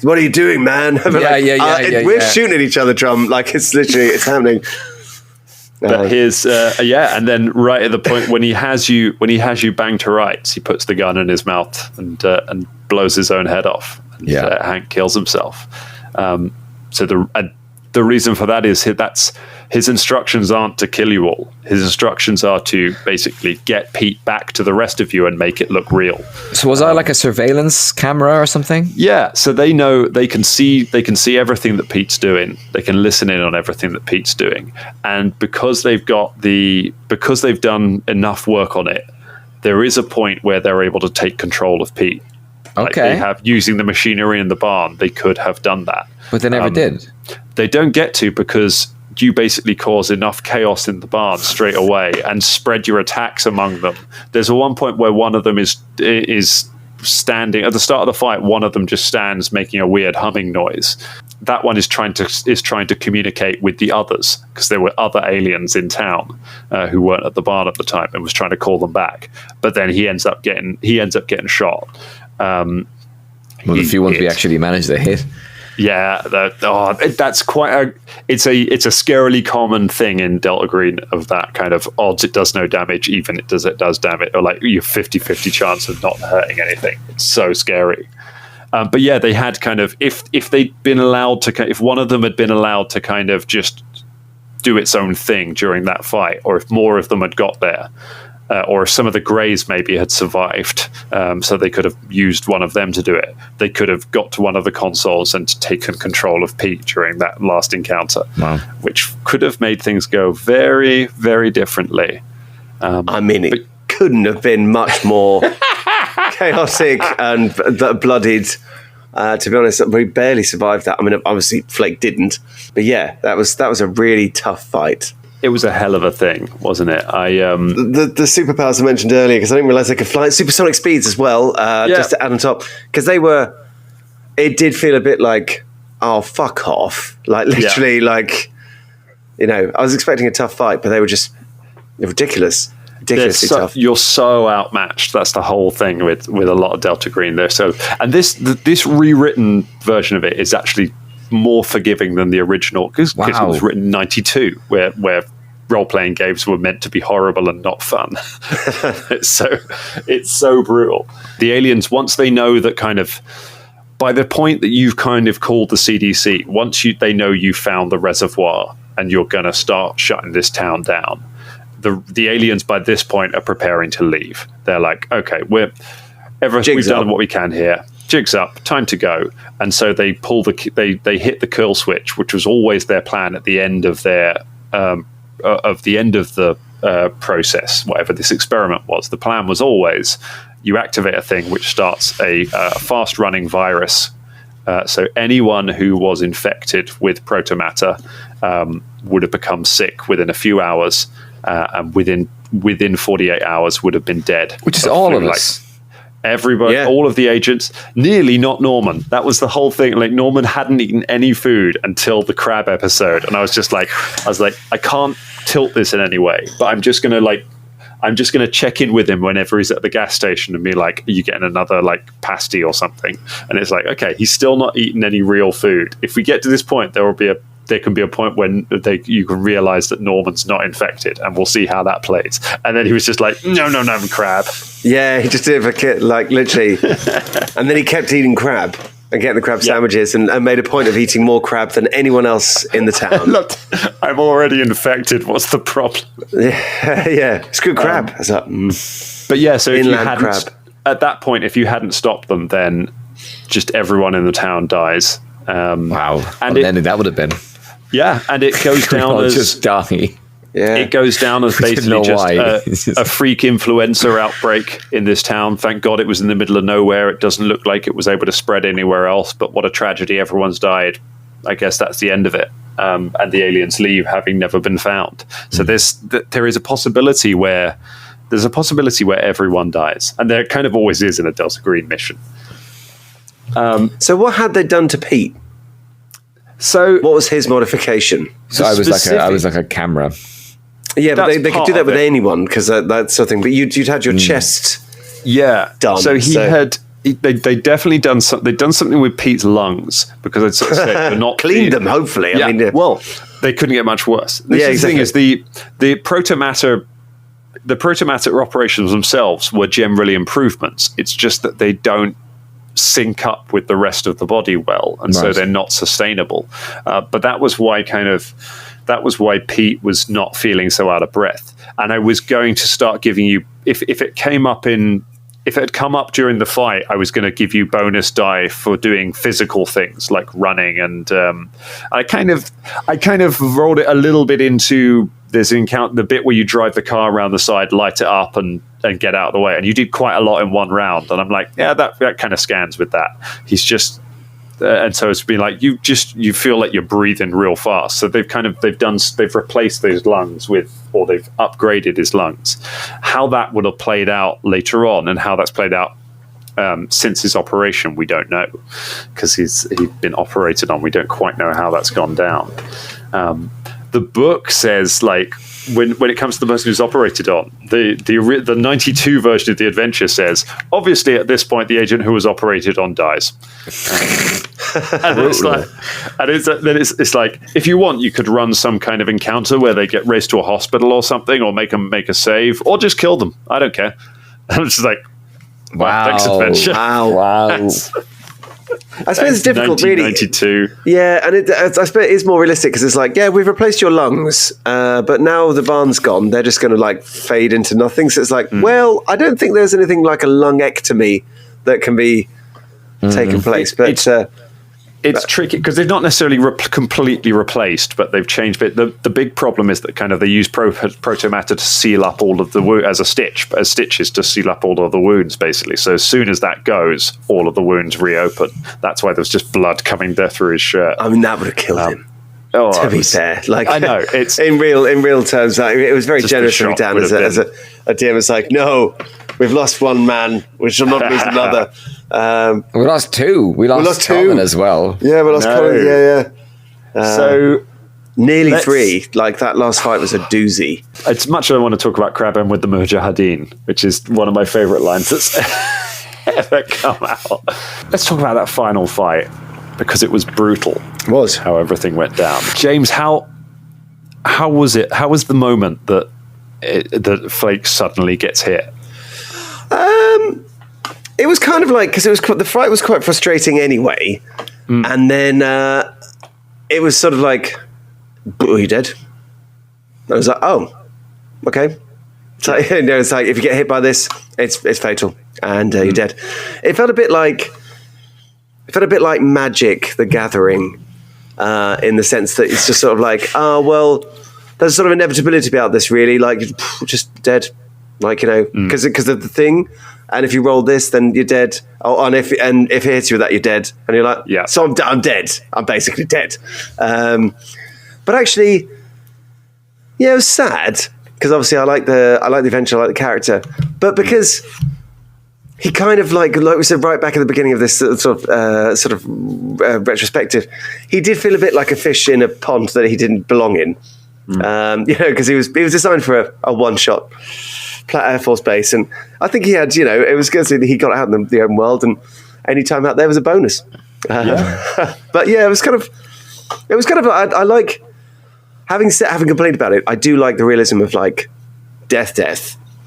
What are you doing, man? We're shooting at each other, Drum. Like, it's happening. But and then right at the point when he has you banged to rights, he puts the gun in his mouth and blows his own head off. And, Hank kills himself. So the reason for that is his instructions aren't to kill you all. His instructions are to basically get Pete back to the rest of you and make it look real. So was I like a surveillance camera or something? Yeah. So they know they can see everything that Pete's doing. They can listen in on everything that Pete's doing. And because they've done enough work on it, there is a point where they're able to take control of Pete. Okay. Like they have, using the machinery in the barn, they could have done that. But they never did. They don't get to, because you basically cause enough chaos in the barn straight away and spread your attacks among them. There's one point where one of them is standing at the start of the fight. One of them just stands making a weird humming noise. That one is trying to communicate with the others, because there were other aliens in town who weren't at the barn at the time, and was trying to call them back. But then he ends up getting shot. Well, the few ones we actually managed to hit. Yeah, that's quite it's a scarily common thing in Delta Green, of that kind of odds it does no damage, even it does damage, or like you 50-50 chance of not hurting anything. It's so scary. But yeah, they had kind of, if they'd been allowed to, if one of them had been allowed to kind of just do its own thing during that fight, or if more of them had got there, or if some of the Greys maybe had survived, so they could have used one of them to do it. They could have got to one of the consoles and taken control of Pete during that last encounter, which could have made things go very, very differently. It couldn't have been much more chaotic and bloodied. To be honest, we barely survived that. I mean, obviously Flake didn't, but yeah, that was a really tough fight. It was a hell of a thing, wasn't it? The superpowers I mentioned earlier, because I didn't realize they could fly at supersonic speeds as well. Just to add on top, because it did feel a bit like, oh, fuck off, like literally, like, you know, I was expecting a tough fight, but they were just ridiculously tough. You're so outmatched. That's the whole thing with a lot of Delta Green there. So, and this rewritten version of it is actually more forgiving than the original, because it was written in 92, where role-playing games were meant to be horrible and not fun. It's so brutal. The aliens, once they know that, kind of by the point that you've kind of called the CDC, once they know you found the reservoir and you're going to start shutting this town down, the aliens by this point are preparing to leave. They're like, okay, we've done what we can here. Jig's up, time to go. And so they they hit the kill switch, which was always their plan at the end of their process, whatever this experiment was. The plan was always, you activate a thing which starts a fast running virus. So anyone who was infected with protomatter would have become sick within a few hours, and within 48 hours would have been dead. Which is all of us. Everybody, all of the agents, nearly not Norman. That was the whole thing. Like, Norman hadn't eaten any food until the crab episode, and I was like, I can't tilt this in any way, but I'm just gonna check in with him whenever he's at the gas station and be like, are you getting another like pasty or something? And it's like, okay, he's still not eating any real food. If we get to this point, there can be a point when you can realize that Norman's not infected, and we'll see how that plays. And then he was just like, no, crab. Yeah, he just did it like literally. And then he kept eating crab and getting the crab sandwiches, and made a point of eating more crab than anyone else in the town. Look, I'm already infected. What's the problem? Yeah, it's good crab. But yeah, so if you hadn't, at that point, if you hadn't stopped them, then just everyone in the town dies. Wow. And then that would have been. Yeah, and it goes down as just die. Yeah. It goes down as basically just a freak influenza outbreak in this town. Thank God it was in the middle of nowhere. It doesn't look like it was able to spread anywhere else, but what a tragedy. Everyone's died. I guess that's the end of it. and the aliens leave, having never been found. So there is a possibility where everyone dies, and there kind of always is in a Delta Green mission. So what had they done to Pete? So what was his modification? So I was like a camera. Yeah, but they could do that with anyone, because that's something. But you'd had your chest. Yeah, done. So they definitely done something. They'd done something with Pete's lungs, because I'd sort of said they're not cleaned them. Hopefully, yeah. I mean, well, they couldn't get much worse. The thing is, the protomatter operations themselves were generally improvements. It's just that they don't sync up with the rest of the body well, and so they're not sustainable. But that was why Pete was not feeling so out of breath. And I was going to start giving you, if it had come up during the fight, I was going to give you bonus die for doing physical things like running, and I kind of rolled it a little bit into the bit where you drive the car around the side, light it up, and get out of the way. And you did quite a lot in one round. And I'm like, yeah, that kind of scans with that. He's just, and so it's been like, you feel like you're breathing real fast. So they've replaced those lungs or they've upgraded his lungs. How that would have played out later on, and how that's played out since his operation, we don't know, because he's been operated on. We don't quite know how that's gone down. The book says, like, when it comes to the person who's operated on, the 92 version of the adventure says, obviously at this point the agent who was operated on dies. And it's like, if you want, you could run some kind of encounter where they get raced to a hospital or something, or make them make a save, or just kill them. I don't care. I'm just like, wow, thanks, adventure. Wow. I suppose it's difficult, really. 1992. Yeah, and I suppose it is more realistic, because it's like, yeah, we've replaced your lungs, but now the barn's gone. They're just going to like fade into nothing. So it's like, well, I don't think there's anything like a lungectomy that can be taken place. But it's tricky, because they've not necessarily completely replaced, but they've changed it. The big problem is that kind of they use protomatter to seal up all of the as stitches to seal up all of the wounds, basically. So as soon as that goes, all of the wounds reopen. That's why there's just blood coming there through his shirt. I mean, that would have killed him. To be fair, like, I know, it's in real terms, like, it was very generously done as a DM. It's like, no, we've lost one man, we shall not lose another. We lost two. We lost Colin as well. Yeah, we lost Colin. Yeah. So nearly three. Like, that last fight was a doozy. It's much I want to talk about Crabben with the Mujahideen, which is one of my favourite lines that's ever come out. Let's talk about that final fight, because it was brutal. It was. How everything went down. James, how was it? How was the moment that Flake suddenly gets hit? It was kind of like, because the fight was quite frustrating anyway, and then it was sort of like, "Are you dead?" I was like, "Oh, okay." So it's like, if you get hit by this, it's fatal, and you're dead. It felt a bit like Magic: The Gathering, in the sense that it's just sort of like, oh well, there's sort of inevitability about this, really. Like, just dead, like, because of the thing. And if you roll this, then you're dead. Oh, and if it hits you with that, you're dead. And you're like, yeah. So I'm dead. I'm basically dead. But actually, yeah, it was sad, because obviously I like the adventure, I like the character, but because he kind of like we said right back at the beginning of this sort of retrospective, he did feel a bit like a fish in a pond that he didn't belong in. Because he was designed for a one-shot Air Force base, and I think he had, it was good that he got out in the open world, and any time out there was a bonus. But yeah, it was kind of I like, having complained about it, I do like the realism of like death,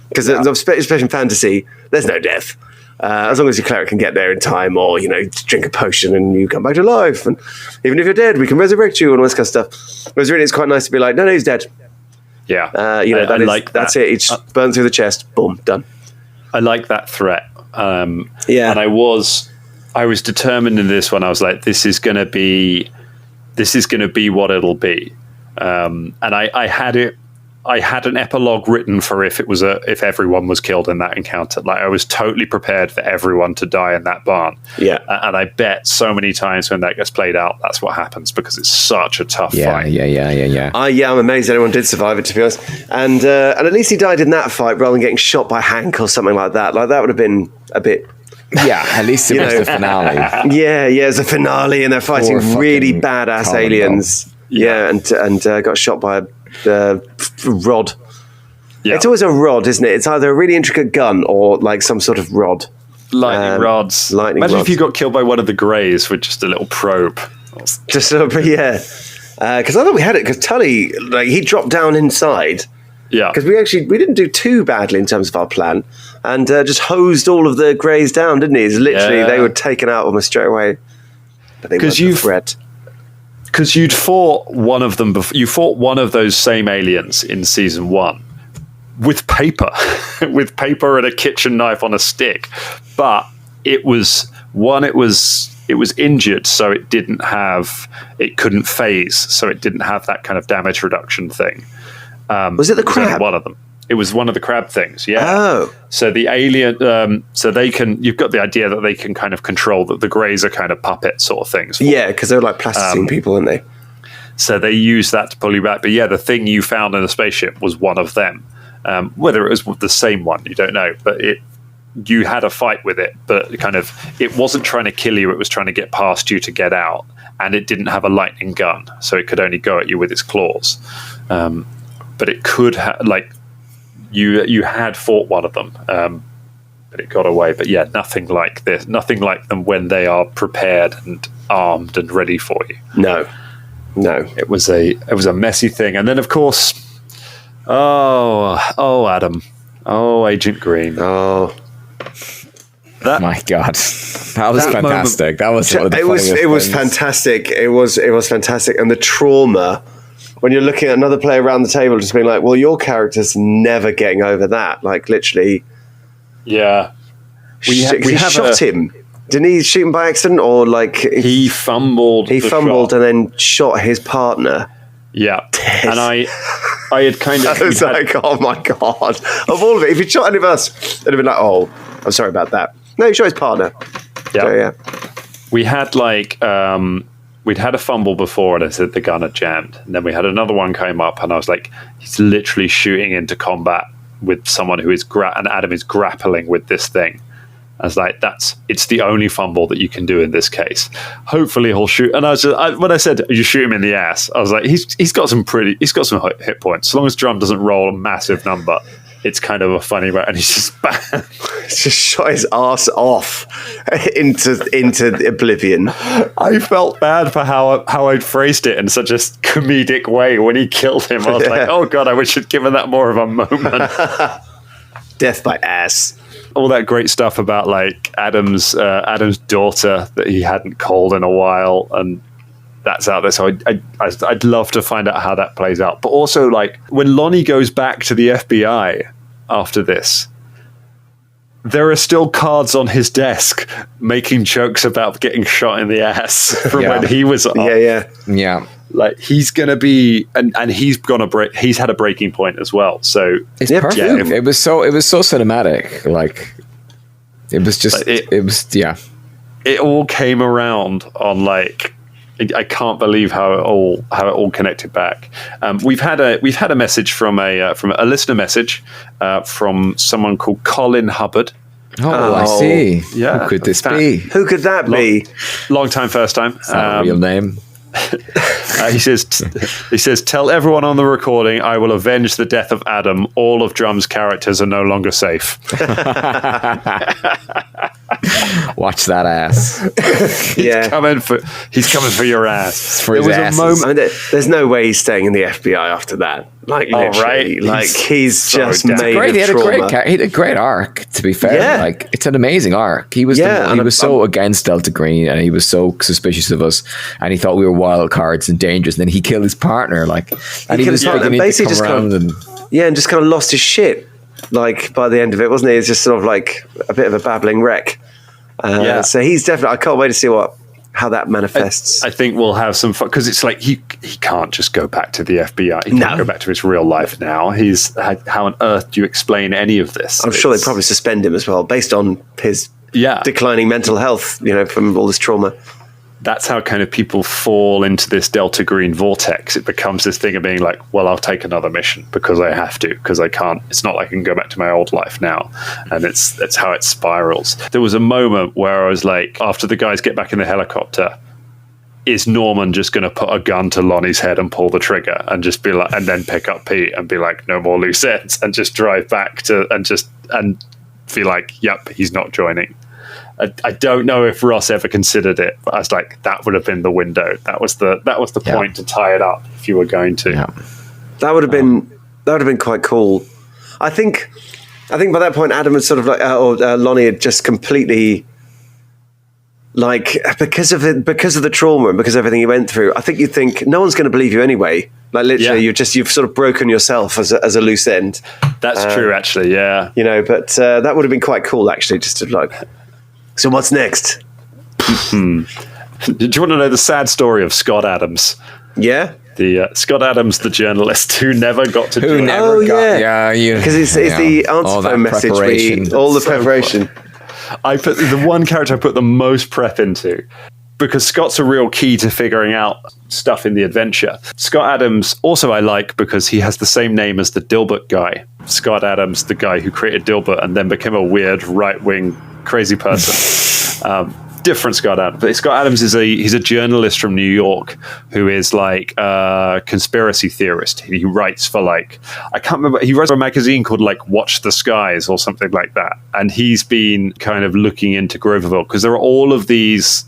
because especially in fantasy, there's no death. As long as your cleric can get there in time, or drink a potion and you come back to life, and even if you're dead, we can resurrect you and all this kind of stuff. Whereas really, it's quite nice to be like, no, he's dead. Yeah, that's it. He just burns through the chest. Boom, done. I like that threat. And I was determined in this one. I was like, this is going to be what it'll be. And I had it I had an epilogue written for if everyone was killed in that encounter. Like, I was totally prepared for everyone to die in that barn. Yeah. And I bet so many times when that gets played out, that's what happens, because it's such a tough fight. Yeah. I'm amazed anyone did survive it, to be honest. And at least he died in that fight rather than getting shot by Hank or something like that. Like, that would have been a bit... Yeah, at least it was the finale. Yeah, it's a finale, and they're fighting really badass aliens. Yeah, and got shot by a rod. Yeah. It's always a rod, isn't it? It's either a really intricate gun or like some sort of rod. Lightning rods. Imagine if you got killed by one of the Greys with just a little probe. Just yeah. Because I thought we had it, because Tully, like, he dropped down inside. Yeah. Because we didn't do too badly in terms of our plan, and just hosed all of the Greys down, didn't he? It's literally, they were taken out almost straight away. But they weren't a threat. Because you'd fought one of them before. You fought one of those same aliens in season 1 with paper, with paper and a kitchen knife on a stick. But it was injured, so it couldn't phase, so it didn't have that kind of damage reduction thing. Was it the crab? One of them. It was one of the crab things, yeah. Oh. So the alien, you've got the idea that they can kind of control, that the Greys are kind of puppet sort of things. Yeah, because they're like plasticine people, aren't they? So they use that to pull you back. But yeah, the thing you found in the spaceship was one of them. Whether it was the same one, you don't know. But you had a fight with it, but it wasn't trying to kill you, it was trying to get past you to get out. And it didn't have a lightning gun, so it could only go at you with its claws. But it could you had fought one of them, but it got away. But yeah, nothing like this. Nothing like them when they are prepared and armed and ready for you. No. It was a messy thing. And then, of course, Adam, Agent Green, my God, that was fantastic. That was one of the funniest It was things. fantastic. It was fantastic, and the trauma. When you're looking at another player around the table, just being like, well, your character's never getting over that. Like, literally. Yeah. We shot him. Didn't he shoot him by accident? Or like. He fumbled. He fumbled and then shot his partner. Yeah. And I had kind of. I was like, oh my God. Of all of it, if he'd shot any of us, it'd have been like, oh, I'm sorry about that. No, he shot his partner. Yeah. So, yeah. We had we'd had a fumble before, and I said the gun had jammed. And then we had another one came up, and I was like, he's literally shooting into combat with someone who is and Adam is grappling with this thing. I was like, it's the only fumble that you can do in this case. Hopefully he'll shoot. And when I said you shoot him in the ass, I was like, he's got some hit points. As long as Drum doesn't roll a massive number, it's kind of a funny way. And he's just bang. Just shot his ass off into oblivion. I felt bad for how I'd phrased it in such a comedic way when he killed him. I was like, oh God, I wish I'd given that more of a moment. Death by ass. All that great stuff about like Adam's daughter that he hadn't called in a while, and that's out there. So I'd love to find out how that plays out. But also, like, when Lonnie goes back to the FBI after this, there are still cards on his desk making jokes about getting shot in the ass from when he was up. Yeah. Like, he's going to be, and he's going to break. He's had a breaking point as well. So it's perfect. Yeah, it was so cinematic. Like, it was just, it was. It all came around on like. I can't believe how it all connected back. We've had a message from a listener message from someone called Colin Hubbard. Oh, I see. Yeah, who could this be? Who could that be? Long time, first time. It's not a real name. He says, tell everyone on the recording I will avenge the death of Adam. All of Drum's characters are no longer safe. Watch that ass. He's coming for your ass. For his ass. I mean, there's no way he's staying in the FBI after that. Like, right? Like, he's so just made he had trauma. he had a great arc, to be fair. Yeah. Like, it's an amazing arc. He was so against Delta Green, and he was so suspicious of us, and he thought we were wild cards and dangerous, and then he killed his partner. Like, and he was basically just and just kind of lost his shit. Like, by the end of it, wasn't he? He's just sort of like a bit of a babbling wreck. So he's definitely. I can't wait to see how that manifests. I think we'll have some fun because it's like he can't just go back to the FBI. He can't go back to his real life now. How on earth do you explain any of this? I'm sure they probably suspend him as well based on his declining mental health, from all this trauma. That's how kind of people fall into this Delta Green vortex. It becomes this thing of being like, well, I'll take another mission because I have to, because I can't. It's not like I can go back to my old life now. And that's how it spirals. There was a moment where I was like, after the guys get back in the helicopter, is Norman just going to put a gun to Lonnie's head and pull the trigger and just be like, and then pick up Pete and be like, no more loose ends, and just drive back and be like, yep, he's not joining. I don't know if Ross ever considered it, but I was like, that would have been the window. That was the point to tie it up if you were going to. Yeah. That would have been quite cool. I think by that point Adam was sort of like, Lonnie had just completely, like, because of the trauma and because of everything he went through. I think you'd think no one's going to believe you anyway. Like literally, you've sort of broken yourself as a loose end. That's true, actually. Yeah, but that would have been quite cool, actually, just to like. So what's next? Do you want to know the sad story of Scott Adams? Yeah. The Scott Adams, the journalist who never got to do it. Because it's the answer phone message. All the preparation. I put the one character I put the most prep into, because Scott's a real key to figuring out stuff in the adventure. Scott Adams also I like because he has the same name as the Dilbert guy. Scott Adams, the guy who created Dilbert and then became a weird right-wing crazy person. Different Scott Adams. But Scott Adams he's a journalist from New York who is like a conspiracy theorist. He writes for like, I can't remember, he writes for a magazine called like Watch the Skies or something like that. And he's been kind of looking into Groverville because there are all of these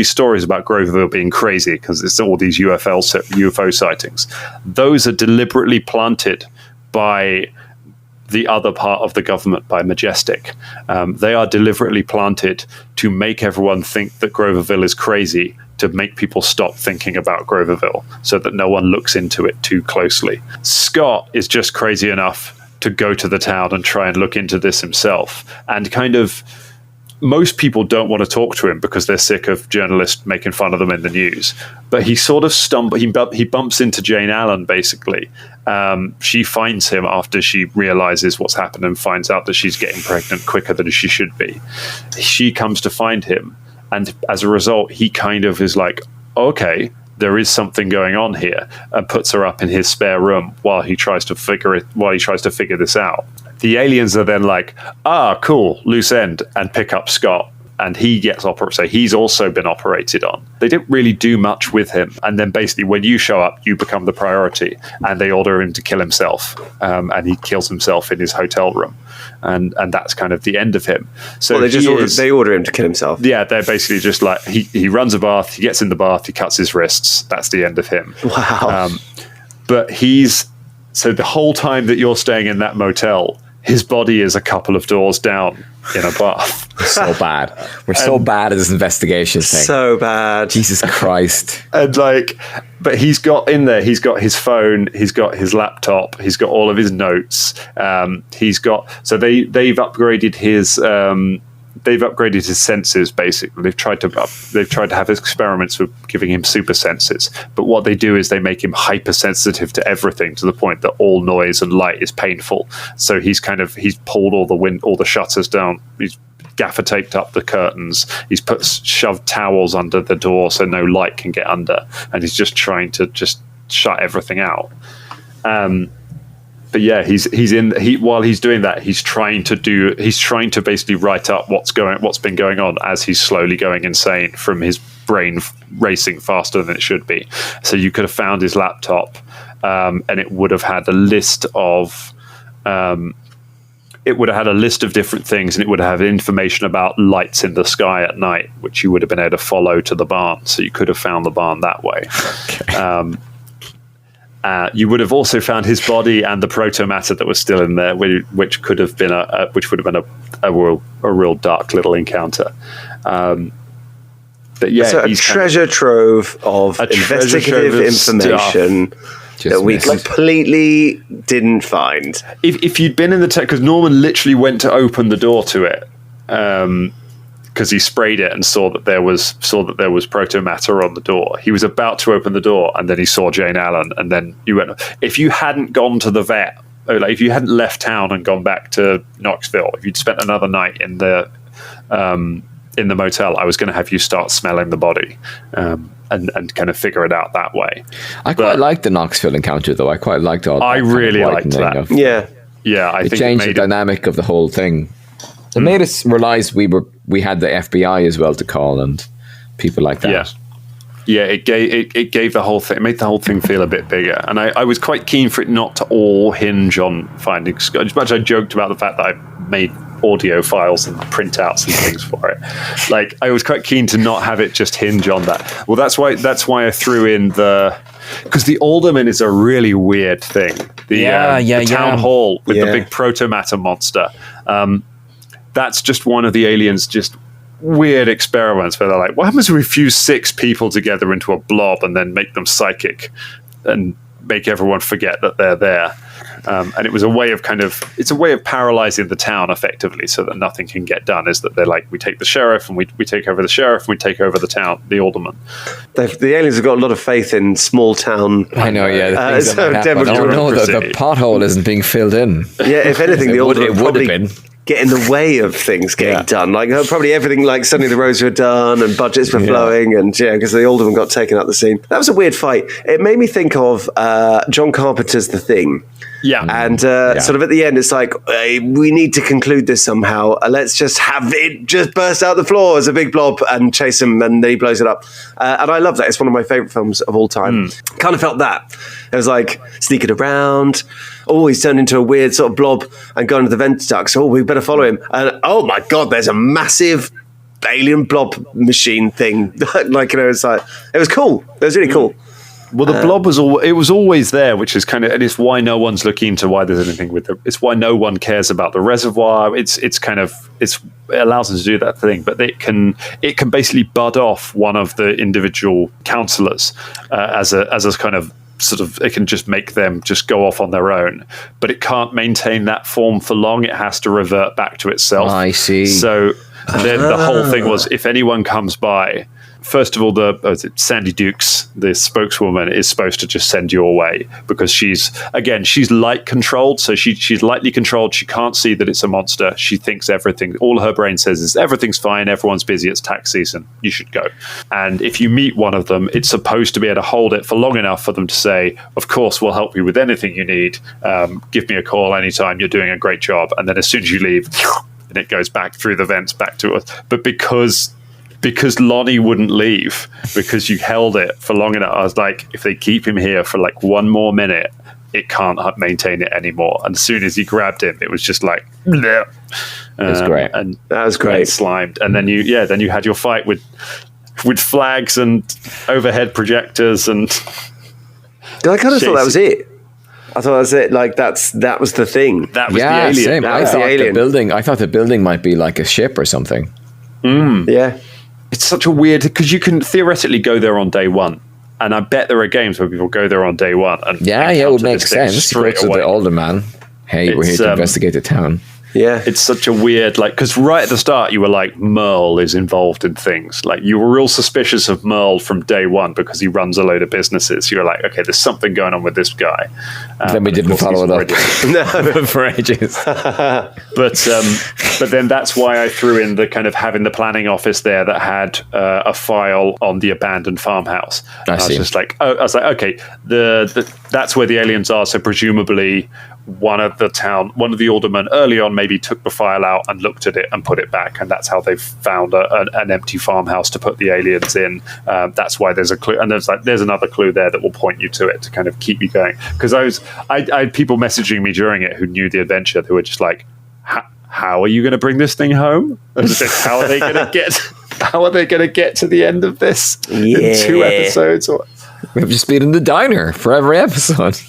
stories about Groverville being crazy because it's all these UFO sightings. Those are deliberately planted by the other part of the government, by Majestic. They are deliberately planted to make everyone think that Groverville is crazy, to make people stop thinking about Groverville so that no one looks into it too closely. Scott is just crazy enough to go to the town and try and look into this himself. And kind of, most people don't want to talk to him because they're sick of journalists making fun of them in the news. But he sort of he bumps into Jane Allen, basically. She finds him after she realizes what's happened and finds out that she's getting pregnant quicker than she should be. She comes to find him, and as a result, he kind of is like, okay, there is something going on here, and puts her up in his spare room while he tries to figure this out. The aliens are then like, cool, loose end, and pick up Scott. And he gets operated. So he's also been operated on. They didn't really do much with him. And then basically when you show up, you become the priority. And they order him to kill himself. And he kills himself in his hotel room. And that's kind of the end of him. So they order him to kill himself. Yeah, they're basically just like, he runs a bath, he gets in the bath, he cuts his wrists. That's the end of him. Wow. But so the whole time that you're staying in that motel, his body is a couple of doors down in a bath. So bad. We're so bad at this investigation thing. So bad. Jesus Christ. And but he's got his phone, he's got his laptop, he's got all of his notes. They've upgraded his senses. Basically, they've tried to have experiments with giving him super senses. But what they do is they make him hypersensitive to everything, to the point that all noise and light is painful. So he's pulled all the shutters down. He's gaffer taped up the curtains. He's shoved towels under the door so no light can get under, and he's just trying to just shut everything out. But yeah, while he's doing that, he's trying to basically write up what's been going on as he's slowly going insane from his brain racing faster than it should be. So you could have found his laptop, and it would have had a list of different things, and it would have information about lights in the sky at night, which you would have been able to follow to the barn. So you could have found the barn that way. Okay. You would have also found his body and the proto-matter that was still in there, which would have been a real dark little encounter. But yeah, so a treasure trove of investigative information that we completely didn't find. If you'd been in the tech, because Norman literally went to open the door to it, because he sprayed it and saw that there was proto matter on the door. He was about to open the door, and then he saw Jane Allen, and then you went. If you hadn't gone to the vet, like if you hadn't left town and gone back to Knoxville, if you'd spent another night in the motel, I was going to have you start smelling the body. And kind of figure it out that way. I quite liked the Knoxville encounter, though. I quite liked all that. I really liked that. I think changed the dynamic of the whole thing. It made us realize we had the FBI as well to call and people like that. Yeah, it gave the whole thing. It made the whole thing feel a bit bigger, and I was quite keen for it not to all hinge on finding Scott. As much as I joked about the fact that I made audio files and printouts and things for it, like I was quite keen to not have it just hinge on that. Well, that's why I threw in because the Alderman is a really weird thing. The town hall with the big protomatter monster. That's just one of the aliens' just weird experiments where they're like, what happens if we fuse 6 people together into a blob and then make them psychic and make everyone forget that they're there? And it was a way of paralyzing the town effectively so that nothing can get done. Is that they're like, we take the sheriff and we take over the sheriff and we take over the town, the alderman. The aliens have got a lot of faith in small town. I know, the pothole isn't being filled in. Yeah, if anything, the alderman would have been. Get in the way of things getting done. Like probably everything, like suddenly the roads were done and budgets were flowing and because the alderman got taken out the scene. That was a weird fight. It made me think of John Carpenter's The Thing. Yeah. And sort of at the end, it's like, we need to conclude this somehow. Let's just have it just burst out the floor as a big blob and chase him, and then he blows it up. And I love that. It's one of my favourite films of all time. Kind of felt that. It was like sneaking around. Oh, he's turned into a weird sort of blob and gone to the vent ducts. Oh, we better follow him. And oh my God, there's a massive alien blob machine thing. It's like, it was cool. It was really cool. Well, the blob was always there, which is kind of, and it's why no one's looking into why there's anything with it. It's why no one cares about the reservoir. It allows them to do that thing, but it can basically bud off one of the individual counselors as a kind of sort of, it can just make them just go off on their own, but it can't maintain that form for long. It has to revert back to itself. I see. So the whole thing was, if anyone comes by, first of all, Sandy Dukes, the spokeswoman, is supposed to just send you away because she's light controlled. So she's lightly controlled. She can't see that it's a monster. She thinks everything, all her brain says is everything's fine. Everyone's busy. It's tax season. You should go. And if you meet one of them, it's supposed to be able to hold it for long enough for them to say, of course, we'll help you with anything you need. Give me a call anytime. You're doing a great job. And then as soon as you leave, and it goes back through the vents back to us. But because Lonnie wouldn't leave, because you held it for long enough, I was like, if they keep him here for like one more minute, it can't maintain it anymore. And as soon as he grabbed him, it was just like, bleh. That's great. And that was great. Slimed. And then you had your fight with flags and overhead projectors and. I kind of thought that was it. I thought that was it. Like that was the thing. That was the alien. Same. I thought the building might be like a ship or something. Yeah. It's such a weird, because you can theoretically go there on day one, and I bet there are games where people go there on day one. And it would make sense. Go to the older man. Hey, we're here to investigate the town. Yeah, it's such a weird, like, because right at the start you were like, Merle is involved in things. Like, you were real suspicious of Merle from day one because he runs a load of businesses. You were like, okay, there's something going on with this guy. Then we didn't follow it up for ages. But then that's why I threw in the kind of having the planning office there that had a file on the abandoned farmhouse. And I was just like, okay, that's where the aliens are. So presumably one of the aldermen early on maybe took the file out and looked at it and put it back, and that's how they found an empty farmhouse to put the aliens in. That's why there's a clue, and there's another clue there that will point you to it to kind of keep you going. Because I had people messaging me during it who knew the adventure, who were just like, how are you going to bring this thing home? How are they going to get? How are they going to get to the end of this in 2 episodes? We have just been in the diner for every episode.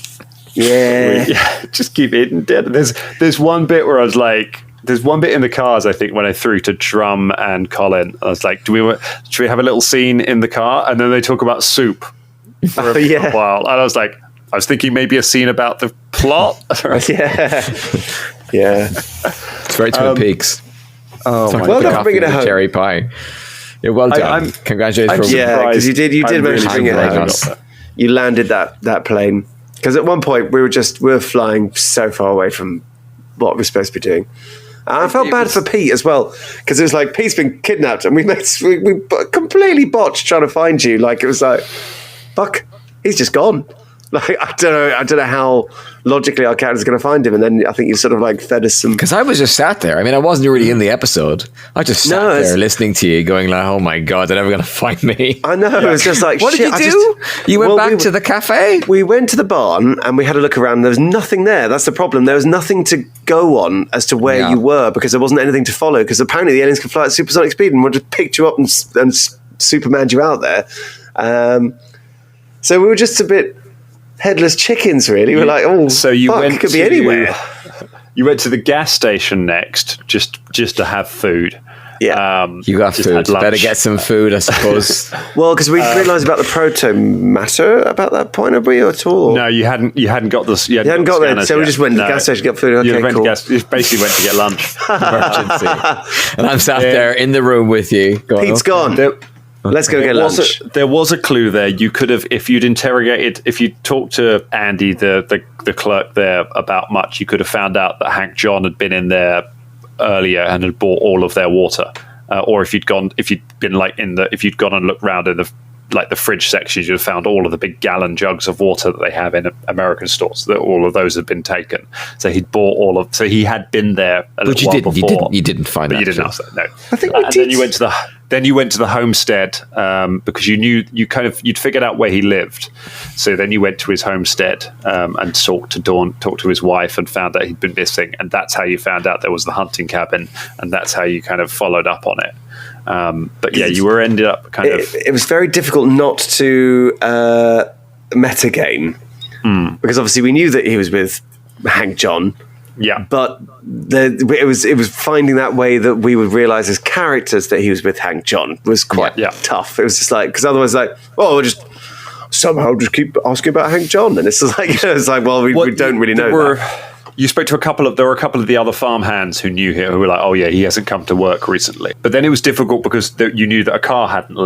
Yeah, just keep eating dead. There's one bit where I was like, there's one bit in the cars, I think, when I threw to Drum and Colin. I was like, should we have a little scene in the car? And then they talk about soup for a while. And I was thinking maybe a scene about the plot. Yeah. It's very Twin Peaks. Oh, my well God. done for bringing it home. Cherry pie. Yeah, well done. Congratulations. Yeah, because you did manage to bring it home. us. You landed that plane. Because at one point we were flying so far away from what we're supposed to be doing. And I felt bad for Pete as well, because it was like, Pete's been kidnapped and we completely botched trying to find you. Like, it was like, fuck, he's just gone. Like, I don't know how logically our character's going to find him. And then I think you sort of like fed us some. Because I was just sat there. I mean, I wasn't really in the episode. I just sat there listening to you, going like, "Oh my God, they're never going to find me." I know. It was just like, what shit, did you do? You went back to the cafe. We went to the barn and we had a look around. There was nothing there. That's the problem. There was nothing to go on as to where you were, because there wasn't anything to follow. Because apparently the aliens can fly at supersonic speed, and we'll just picked you up and Supermaned you out there. So we were just a bit headless chickens, really. We're like, so you went could be anywhere. You went to the gas station next, just to have food. Yeah, you got food. Better get some food, I suppose. Well, because we realised about the proto-matter about that point, have we, at all? No, you hadn't got this. You hadn't got there, so we just went to the gas station to get food. Okay, cool. You basically went to get lunch. Emergency. And I'm sat there in the room with you. Pete's gone. Let's go get lunch. There was a clue there. You could have, if you talked to Andy, the clerk there, about much, you could have found out that Hank John had been in there earlier and had bought all of their water. Or if you'd gone and looked around in the fridge sections, you'd have found all of the big gallon jugs of water that they have in American stores. That all of those had been taken. So he'd bought so he had been there a little while before. You didn't find that. You didn't ask that. No, I think we did. Then you went to the homestead, because you knew you'd figured out where he lived. So then you went to his homestead and talked to his wife, and found out he'd been missing, and that's how you found out there was the hunting cabin, and that's how you kind of followed up on it. But yeah, you were ended up kind of. It was very difficult not to metagame, because obviously we knew that he was with Hank John. Yeah, but it was finding that way that we would realise as characters that he was with Hank John was quite tough. It was just like, because otherwise, like, we'll just somehow just keep asking about Hank John, and it's like well, we don't really know that. You spoke to there were a couple of the other farmhands who knew him, who were like, "Oh yeah, he hasn't come to work recently." But then it was difficult because you knew that a car hadn't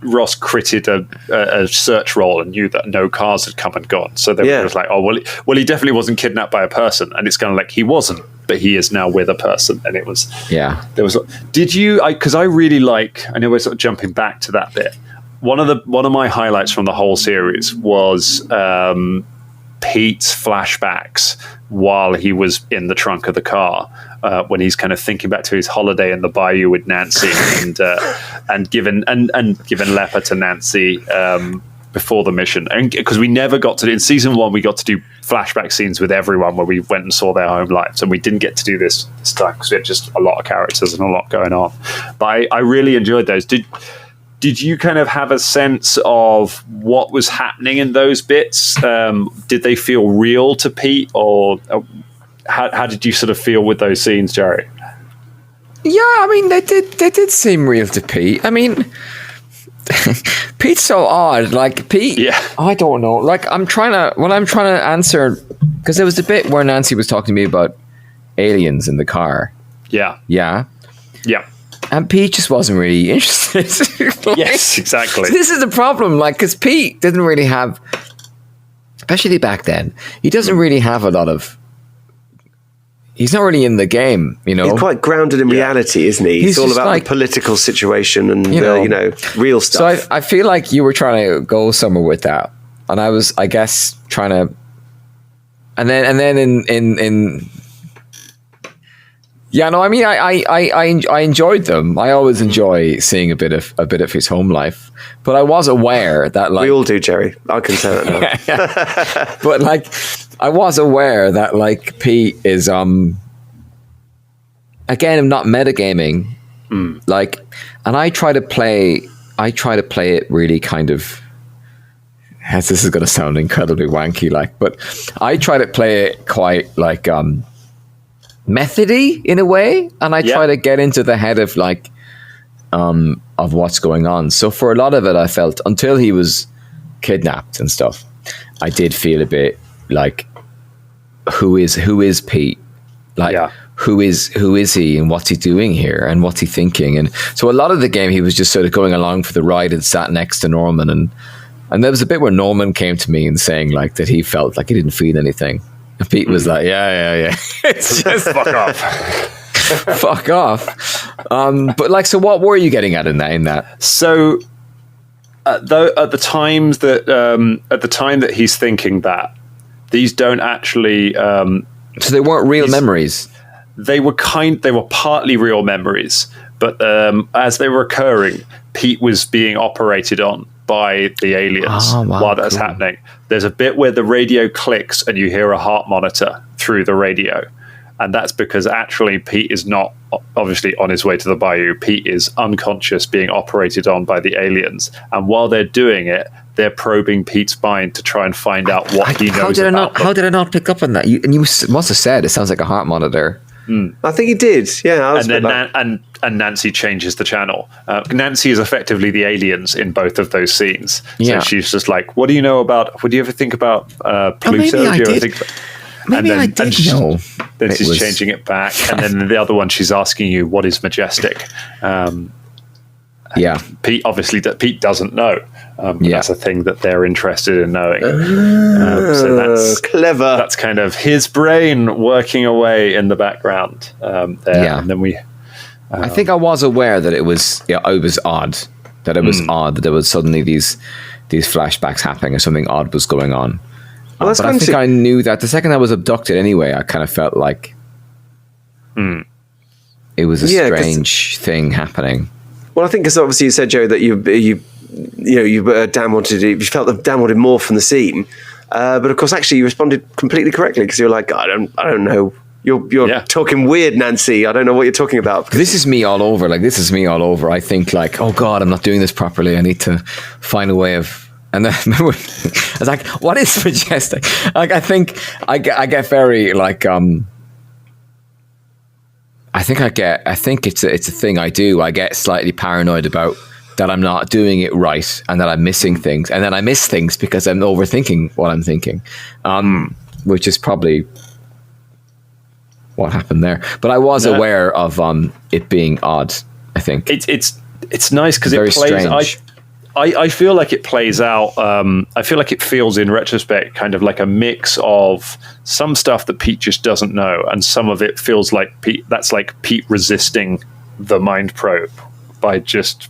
Ross critted a search roll and knew that no cars had come and gone. So they were just like, "Oh well, he definitely wasn't kidnapped by a person," and it's kind of like he wasn't, but he is now with a person. And it was there was. Did you? Because I really like. I know we're sort of jumping back to that bit. One of my highlights from the whole series was Pete's flashbacks while he was in the trunk of the car, when he's kind of thinking back to his holiday in the bayou with Nancy, and given leper to Nancy before the mission. And because we never got to, in season 1, we got to do flashback scenes with everyone where we went and saw their home lives, and we didn't get to do this time because we had just a lot of characters and a lot going on. But I really enjoyed those. Did you kind of have a sense of what was happening in those bits? Did they feel real to Pete, or how did you sort of feel with those scenes, Jerry? Yeah, I mean, they did seem real to Pete. I mean, Pete's so odd. Like, Pete, I don't know. Like, I'm trying to answer, because there was a bit where Nancy was talking to me about aliens in the car. Yeah. And Pete just wasn't really interested. Yes, exactly. This is the problem, because Pete didn't really have, especially back then, he doesn't really have a lot of. He's not really in the game, you know. He's quite grounded in reality, isn't he? He's all about the political situation and real stuff. So I feel like you were trying to go somewhere with that, and I was, I guess, trying to. And then in. Yeah, no, I mean, I enjoyed them. I always enjoy seeing a bit of his home life, but I was aware that, like, we all do, Jerry. I can say that now. But I was aware that, like, Pete is again, I'm not metagaming, and I try to play it really kind of. This is going to sound incredibly wanky, but I try to play it quite like methody in a way, and I try to get into the head of of what's going on. So for a lot of it, I felt, until he was kidnapped and stuff, I did feel a bit like, who is Pete? who is he and what's he doing here and what's he thinking? And so a lot of the game he was just sort of going along for the ride and sat next to Norman, and there was a bit where Norman came to me and saying like that he felt like he didn't feel anything, and Pete was like, yeah. It's just fuck off. Fuck off. But like, so what were you getting at in that? So at the time that he's thinking that, these don't actually. So they weren't real memories. They were partly real memories, but as they were occurring, Pete was being operated on by the aliens while that's happening. There's a bit where the radio clicks and you hear a heart monitor through the radio. And that's because actually Pete is not obviously on his way to the bayou. Pete is unconscious, being operated on by the aliens. And while they're doing it, they're probing Pete's mind to try and find out what he knows about them. How did I not pick up on that? You must have said it sounds like a heart monitor. I think he did. Yeah. And then and Nancy changes the channel. Nancy is effectively the aliens in both of those scenes. So she's just like, "What do you know about? Would you ever think about Pluto? Maybe I did. Maybe I did know." Then she's changing it back, and then the other one she's asking you, "What is majestic?" Pete doesn't know. That's a thing that they're interested in knowing. So that's clever. That's kind of his brain working away in the background there. Yeah. And then we. I think I was aware that it was. Yeah, it was odd. That it was odd that there was suddenly these flashbacks happening, or something odd was going on. Well, but I think I knew that the second I was abducted. Anyway, I kind of felt like it was a strange thing happening. Well, I think because obviously you said, Joe, that you felt that Dan wanted more from the scene, but of course, actually, you responded completely correctly because you're like, I don't know, you're talking weird, Nancy. I don't know what you're talking about. This is me all over. Like this is me all over. I think like, oh God, I'm not doing this properly. I need to find a way of. And then I was like, what is majestic? Like I think I get very like I think it's a thing I do. I get slightly paranoid about that I'm not doing it right and that I'm missing things. And then I miss things because I'm overthinking what I'm thinking, which is probably what happened there. But I was aware of it being odd, I think. It's nice because it plays... Strange. I feel like it plays out. I feel like it feels in retrospect kind of like a mix of some stuff that Pete just doesn't know, and some of it feels like Pete resisting the mind probe by just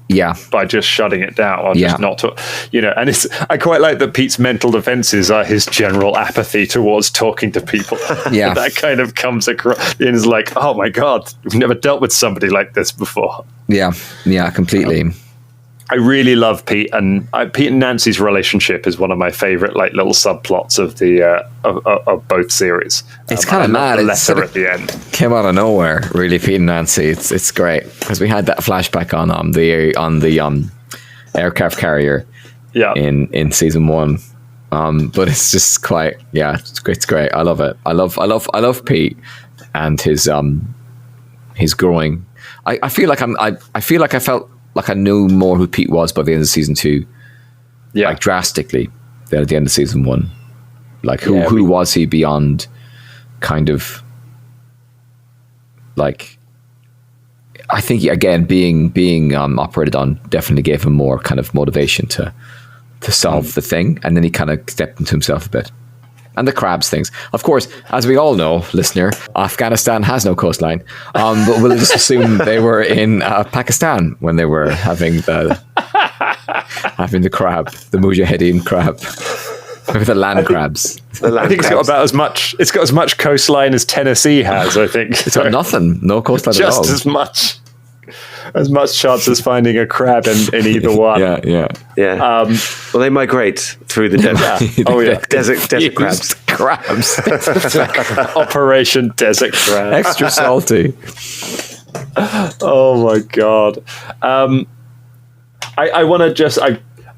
shutting it down or just not to, And I quite like that Pete's mental defenses are his general apathy towards talking to people. Yeah, that kind of comes across and is like, oh my God, we've never dealt with somebody like this before. Yeah, completely. I really love Pete and Nancy's relationship is one of my favorite like little subplots of the of both series. It's kind of mad. The letter at the end came out of nowhere. Really, Pete and Nancy. It's great because we had that flashback on the aircraft carrier. Yeah. In season 1, but it's just quite it's great. I love it. I love Pete and his growing. I feel like I felt like I knew more who Pete was by the end of season 2. Yeah. Like drastically than at the end of season 1. Like who was he beyond kind of like, I think again, being operated on definitely gave him more kind of motivation to solve the thing. And then he kind of stepped into himself a bit. And the crabs things. Of course, as we all know, listener, Afghanistan has no coastline. But we'll just assume they were in Pakistan when they were having the crab, the mujahideen crab, with the land crabs. I think it's got about as much. It's got as much coastline as Tennessee has. I think it's got nothing, no coastline at all. Just as much chance as finding a crab in either one. Yeah. Well, they migrate through the desert. Desert crabs. Operation Desert Crab. Extra salty. Oh my God. I want to just...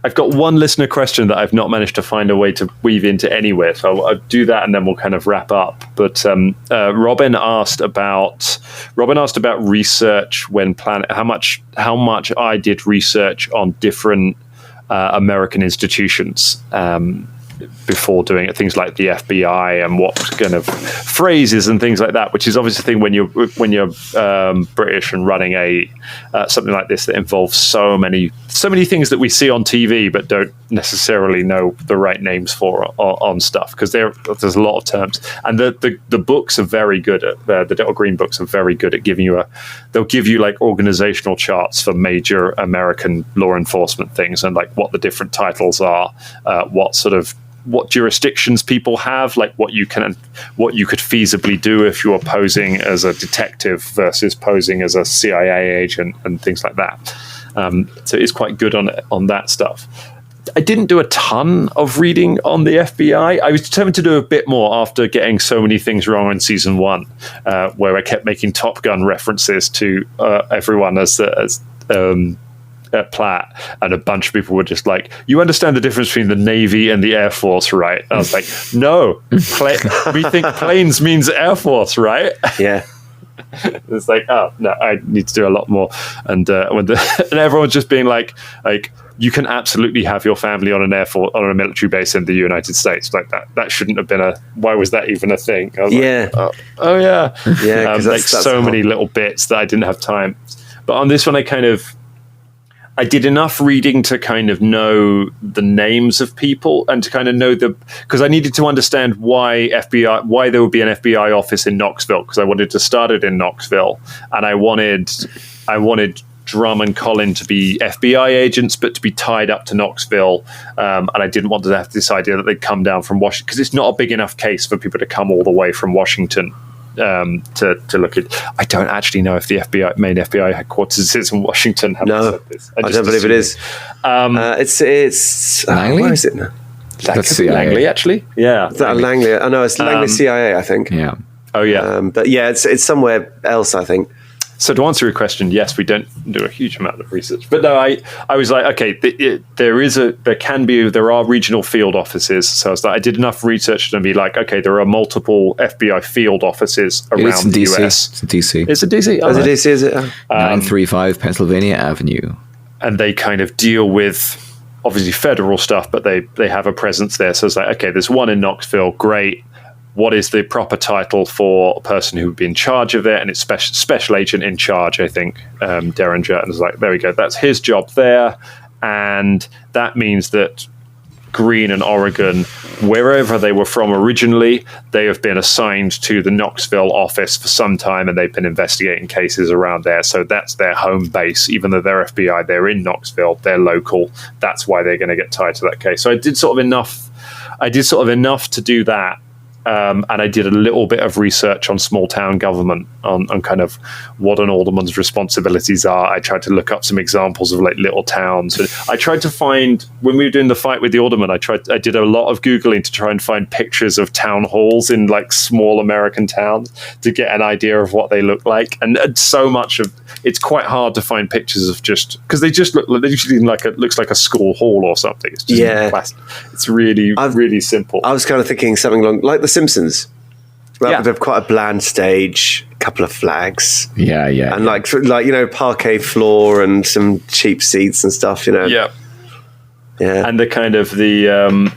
I've got one listener question that I've not managed to find a way to weave into anywhere, so I'll do that and then we'll kind of wrap up. But Robin asked about research when how much I did research on different American institutions before doing it, things like the FBI and what kind of phrases and things like that, which is obviously a thing when you're British and running a something like this that involves so many things that we see on TV but don't necessarily know the right names for on stuff, because there's a lot of terms. And the books are very good at the Delta Green books are very good at giving you they'll give you like organizational charts for major American law enforcement things, and like what the different titles are, what jurisdictions people have, like what you could feasibly do if you were posing as a detective versus posing as a CIA agent and things like that. So it's quite good on that stuff. I didn't do a ton of reading on the FBI. I was determined to do a bit more after getting so many things wrong in season 1, where I kept making Top Gun references to everyone as at Platt, and a bunch of people were just like, "You understand the difference between the Navy and the Air Force, right?" And I was like, "No, we think planes means Air Force, right?" Yeah. It's like, oh no, I need to do a lot more. And and everyone's just being like, you can absolutely have your family on a military base in the United States. Like that shouldn't have been why was that even a thing? I was yeah. Like, oh yeah. Yeah. Like so many little bits that I didn't have time. But on this one, I did enough reading to kind of know the names of people and to kind of know because I needed to understand why there would be an FBI office in Knoxville, because I wanted to start it in Knoxville, and I wanted Drum and Colin to be FBI agents, but to be tied up to Knoxville, and I didn't want to have this idea that they'd come down from Washington, because it's not a big enough case for people to come all the way from Washington to look at. I don't actually know if the main FBI headquarters is in Washington. No, I don't believe it is. It's Langley? Where is it now? That's CIA. Langley, actually. Yeah, is that Langley? I know it's Langley CIA, I think. Yeah. Oh yeah. But yeah, it's somewhere else, I think. So to answer your question, yes, we don't do a huge amount of research, but no, I was like, okay, there are regional field offices. So I was like, I did enough research to be like, okay, there are multiple FBI field offices around the US. It's in DC. It's in DC. Oh, it's in DC, is it? 935 Pennsylvania Avenue. And they kind of deal with obviously federal stuff, but they have a presence there. So it's like, okay, there's one in Knoxville, great. What is the proper title for a person who would be in charge of it? And it's special agent in charge, I think, Derringer. And it's like, there we go. That's his job there. And that means that Green and Oregon, wherever they were from originally, they have been assigned to the Knoxville office for some time, and they've been investigating cases around there. So that's their home base. Even though they're FBI, they're in Knoxville, they're local. That's why they're going to get tied to that case. So I did sort of enough to do that. And I did a little bit of research on small town government, on kind of what an alderman's responsibilities are. I tried to look up some examples of like little towns. And I tried to find, when we were doing the fight with the alderman, I did a lot of Googling to try and find pictures of town halls in like small American towns to get an idea of what they look like. And so much of it's quite hard to find pictures of just because they usually looks like a school hall or something. It's just plastic. It's really simple. I was kind of thinking something along like The Simpsons. Right, with quite a bland stage, a couple of flags, and like parquet floor and some cheap seats and stuff, yeah, and the kind of and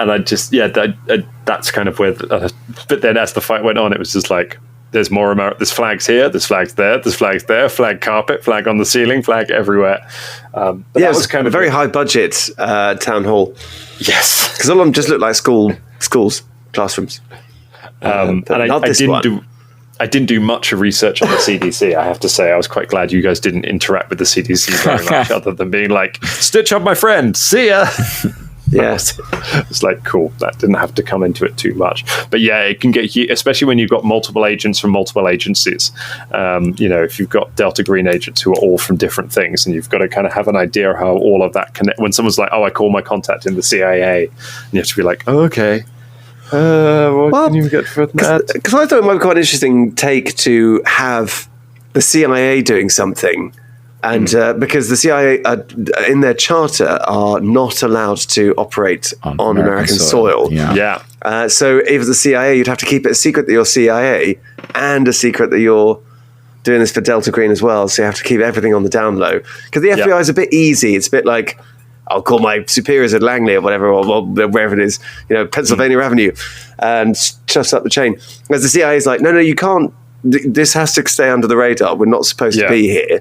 I just that's kind of where. But then as the fight went on, it was just like there's more there's flags here, there's flags there, there's flags there, flag carpet, flag on the ceiling, flag everywhere. But it was kind of a very high budget town hall. Yes, because all of them just look like schools, classrooms. And I didn't do much of research on the CDC. I have to say, I was quite glad you guys didn't interact with the CDC very much, other than being like, "Stitch up my friend, see ya." Yeah, it's like cool. That didn't have to come into it too much, but yeah, it can get you, especially when you've got multiple agents from multiple agencies. If you've got Delta Green agents who are all from different things, and you've got to kind of have an idea of how all of that connect. When someone's like, "Oh, I call my contact in the CIA," and you have to be like, "Oh, okay." What can you get for that? Because I thought it might be quite an interesting take to have the CIA doing something, and because the CIA in their charter are not allowed to operate on American soil. So if the CIA, you'd have to keep it a secret that you're CIA and a secret that you're doing this for Delta Green as well. So you have to keep everything on the down low. Because the FBI is a bit easy. It's a bit like, I'll call my superiors at Langley or whatever, or wherever it is, Pennsylvania Avenue, and shuts up the chain. Whereas the CIA is like, no, you can't. This has to stay under the radar. We're not supposed to be here,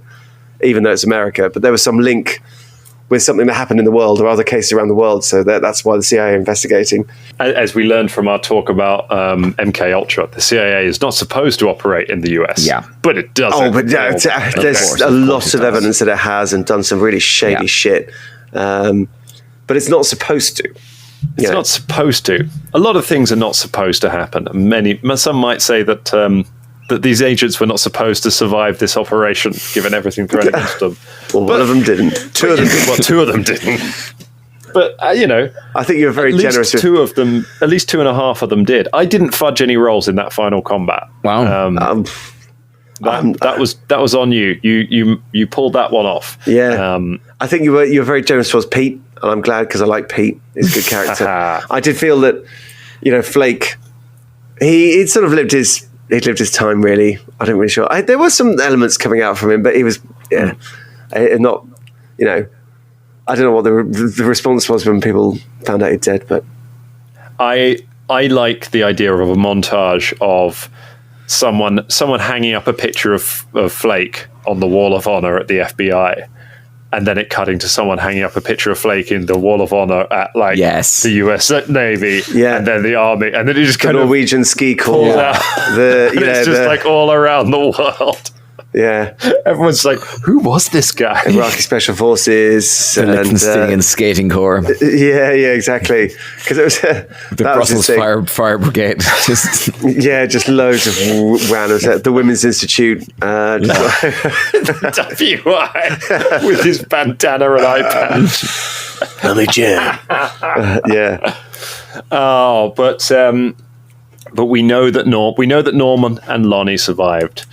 even though it's America. But there was some link with something that happened in the world or other cases around the world. So that's why the CIA are investigating. As we learned from our talk about MK Ultra, the CIA is not supposed to operate in the US. Yeah. But it does. There's a lot of evidence that it has and done some really shady shit. But it's not supposed to. It's not supposed to. A lot of things are not supposed to happen. Some might say that these agents were not supposed to survive this operation, given everything thrown against them. Well, one of them didn't. Two of them didn't. Well, two of them didn't. But, I think you were very generous. At least 2.5 of them did. I didn't fudge any rolls in that final combat. Wow. That was on you. You pulled that one off. Yeah. I think you were very generous towards Pete, and I'm glad because I like Pete. He's a good character. I did feel that, Flake, he sort of lived his time, really. I don't really sure. There were some elements coming out from him, but he was, not, I don't know what the response was when people found out he'd dead, but I like the idea of a montage of someone hanging up a picture of Flake on the Wall of Honor at the FBI, and then it cutting to someone hanging up a picture of Flake in the Wall of Honor at the US Navy, and then the Army, and then it just kind of Norwegian ski corps. It's just like all around the world. Yeah, everyone's like, who was this guy? Iraqi Special Forces and skating corps. Yeah, exactly. Because it was the Brussels Fire Brigade. Just loads of randoms. The Women's Institute, WI with his bandana and eye patch. Tommy Jam. Oh, but we know that Norman and Lonnie survived.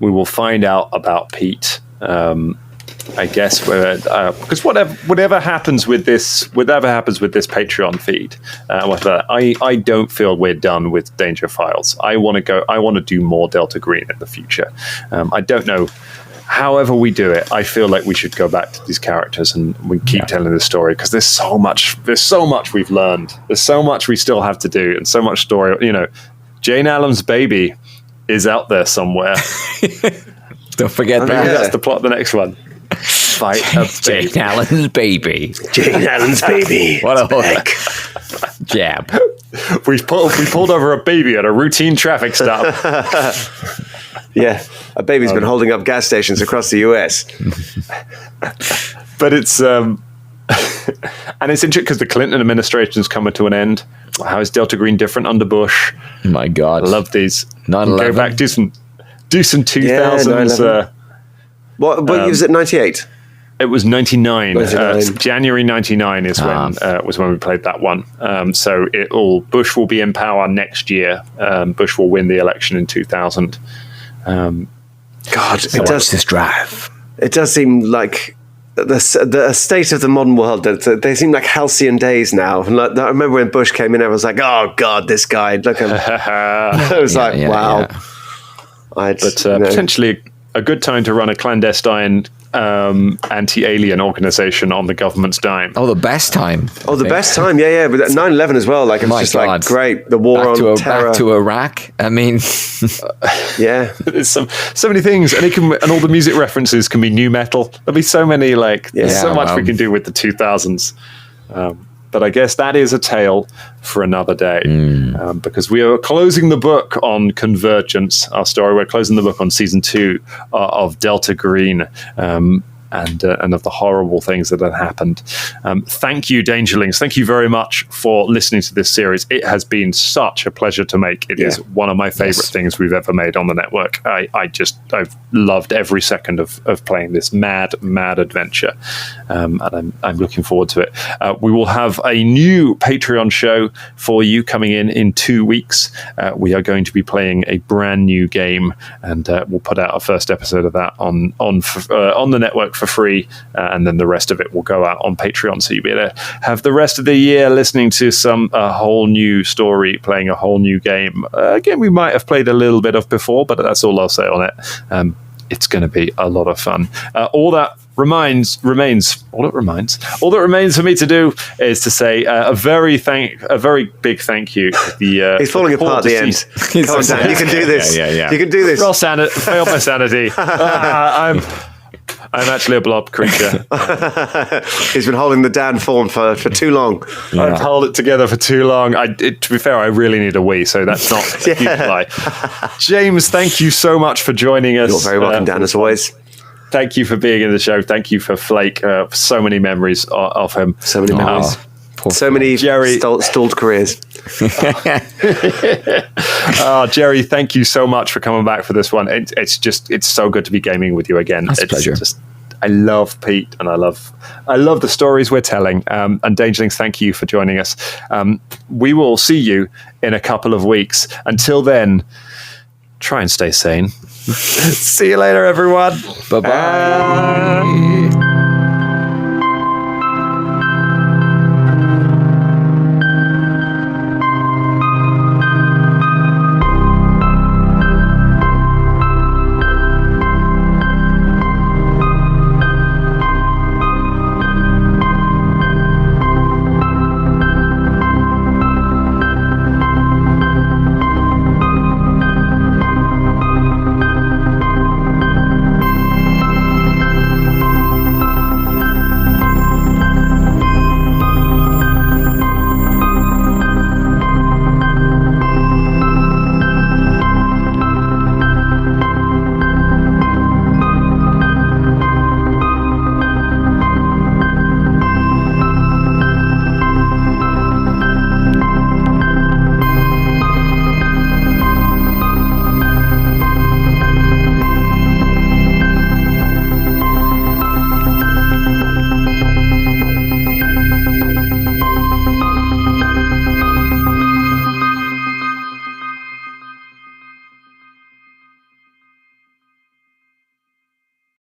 We will find out about Pete, I guess, because whatever happens with this Patreon feed, I don't feel we're done with Danger Files. I want to do more Delta Green in the future. I don't know. However we do it, I feel like we should go back to these characters and we keep telling this story, because there's so much we've learned. There's so much we still have to do, and so much story. Jane Allen's baby is out there somewhere. Don't forget that. That's the plot of the next one. Fight a baby. Jane Allen's baby. Jane Allen's baby. What a hook. Jab. We pulled over a baby at a routine traffic stop. Yeah, a baby's been holding up gas stations across the US. But it's and it's interesting because the Clinton administration's coming to an end. How is Delta Green different under Bush? My God, I love these. 9/11. Go back, do some 2000s. What year was it? 98. It was 99. January 99 is was when we played that one. So Bush will be in power next year. Bush will win the election in 2000. God, it does this drive. It does seem like the state of the modern world. They seem like halcyon days now. And I remember when Bush came in, I was like, "Oh God, this guy! Look at him!" I was "Wow." Yeah. Potentially a good time to run a clandestine anti-alien organization on the government's dime. Oh, the best time. Oh, the best time. Yeah. But 9/11 as well. Like, it was just like, great. The war on terror. Back to Iraq. I mean, yeah. There's so many things, and all the music references can be new metal. There'll be so many, there's so much we can do with the 2000s. But I guess that is a tale for another day, because we are closing the book on Convergence, our story. We're closing the book on season 2 of Delta Green, and of the horrible things that had happened. Thank you, Dangerlings. Thank you very much for listening to this series. It has been such a pleasure to make. It is one of my favorite things we've ever made on the network. I've loved every second of playing this mad adventure, and I'm looking forward to it. We will have a new Patreon show for you coming in 2 weeks. We are going to be playing a brand new game, and we'll put out our first episode of that on the network for free, and then the rest of it will go out on Patreon, so you'll be able to have the rest of the year listening to a whole new story, playing a whole new game. Again, we might have played a little bit of before, but that's all I'll say on it. It's going to be a lot of fun. All that remains all that remains for me to do is to say a very big thank you to he's falling apart at the end. Come on, Dan, you can do this. You can do this. Ross failed my sanity. I'm actually a blob creature. He's been holding the Dan form for too long. I've held it together for too long. To be fair, I really need a wee, so that's not a huge lie. James, thank you so much for joining us. You're very welcome, Dan, as always. Thank you for being in the show. Thank you for Flake. So many memories of him. So many memories. So many Jerry stalled careers. Jerry, thank you so much for coming back for this one. It's so good to be gaming with you again. It's a pleasure. I love Pete, and I love the stories we're telling. And Dangerlings, thank you for joining us. We will see you in a couple of weeks. Until then, try and stay sane. See you later, everyone. Bye-bye.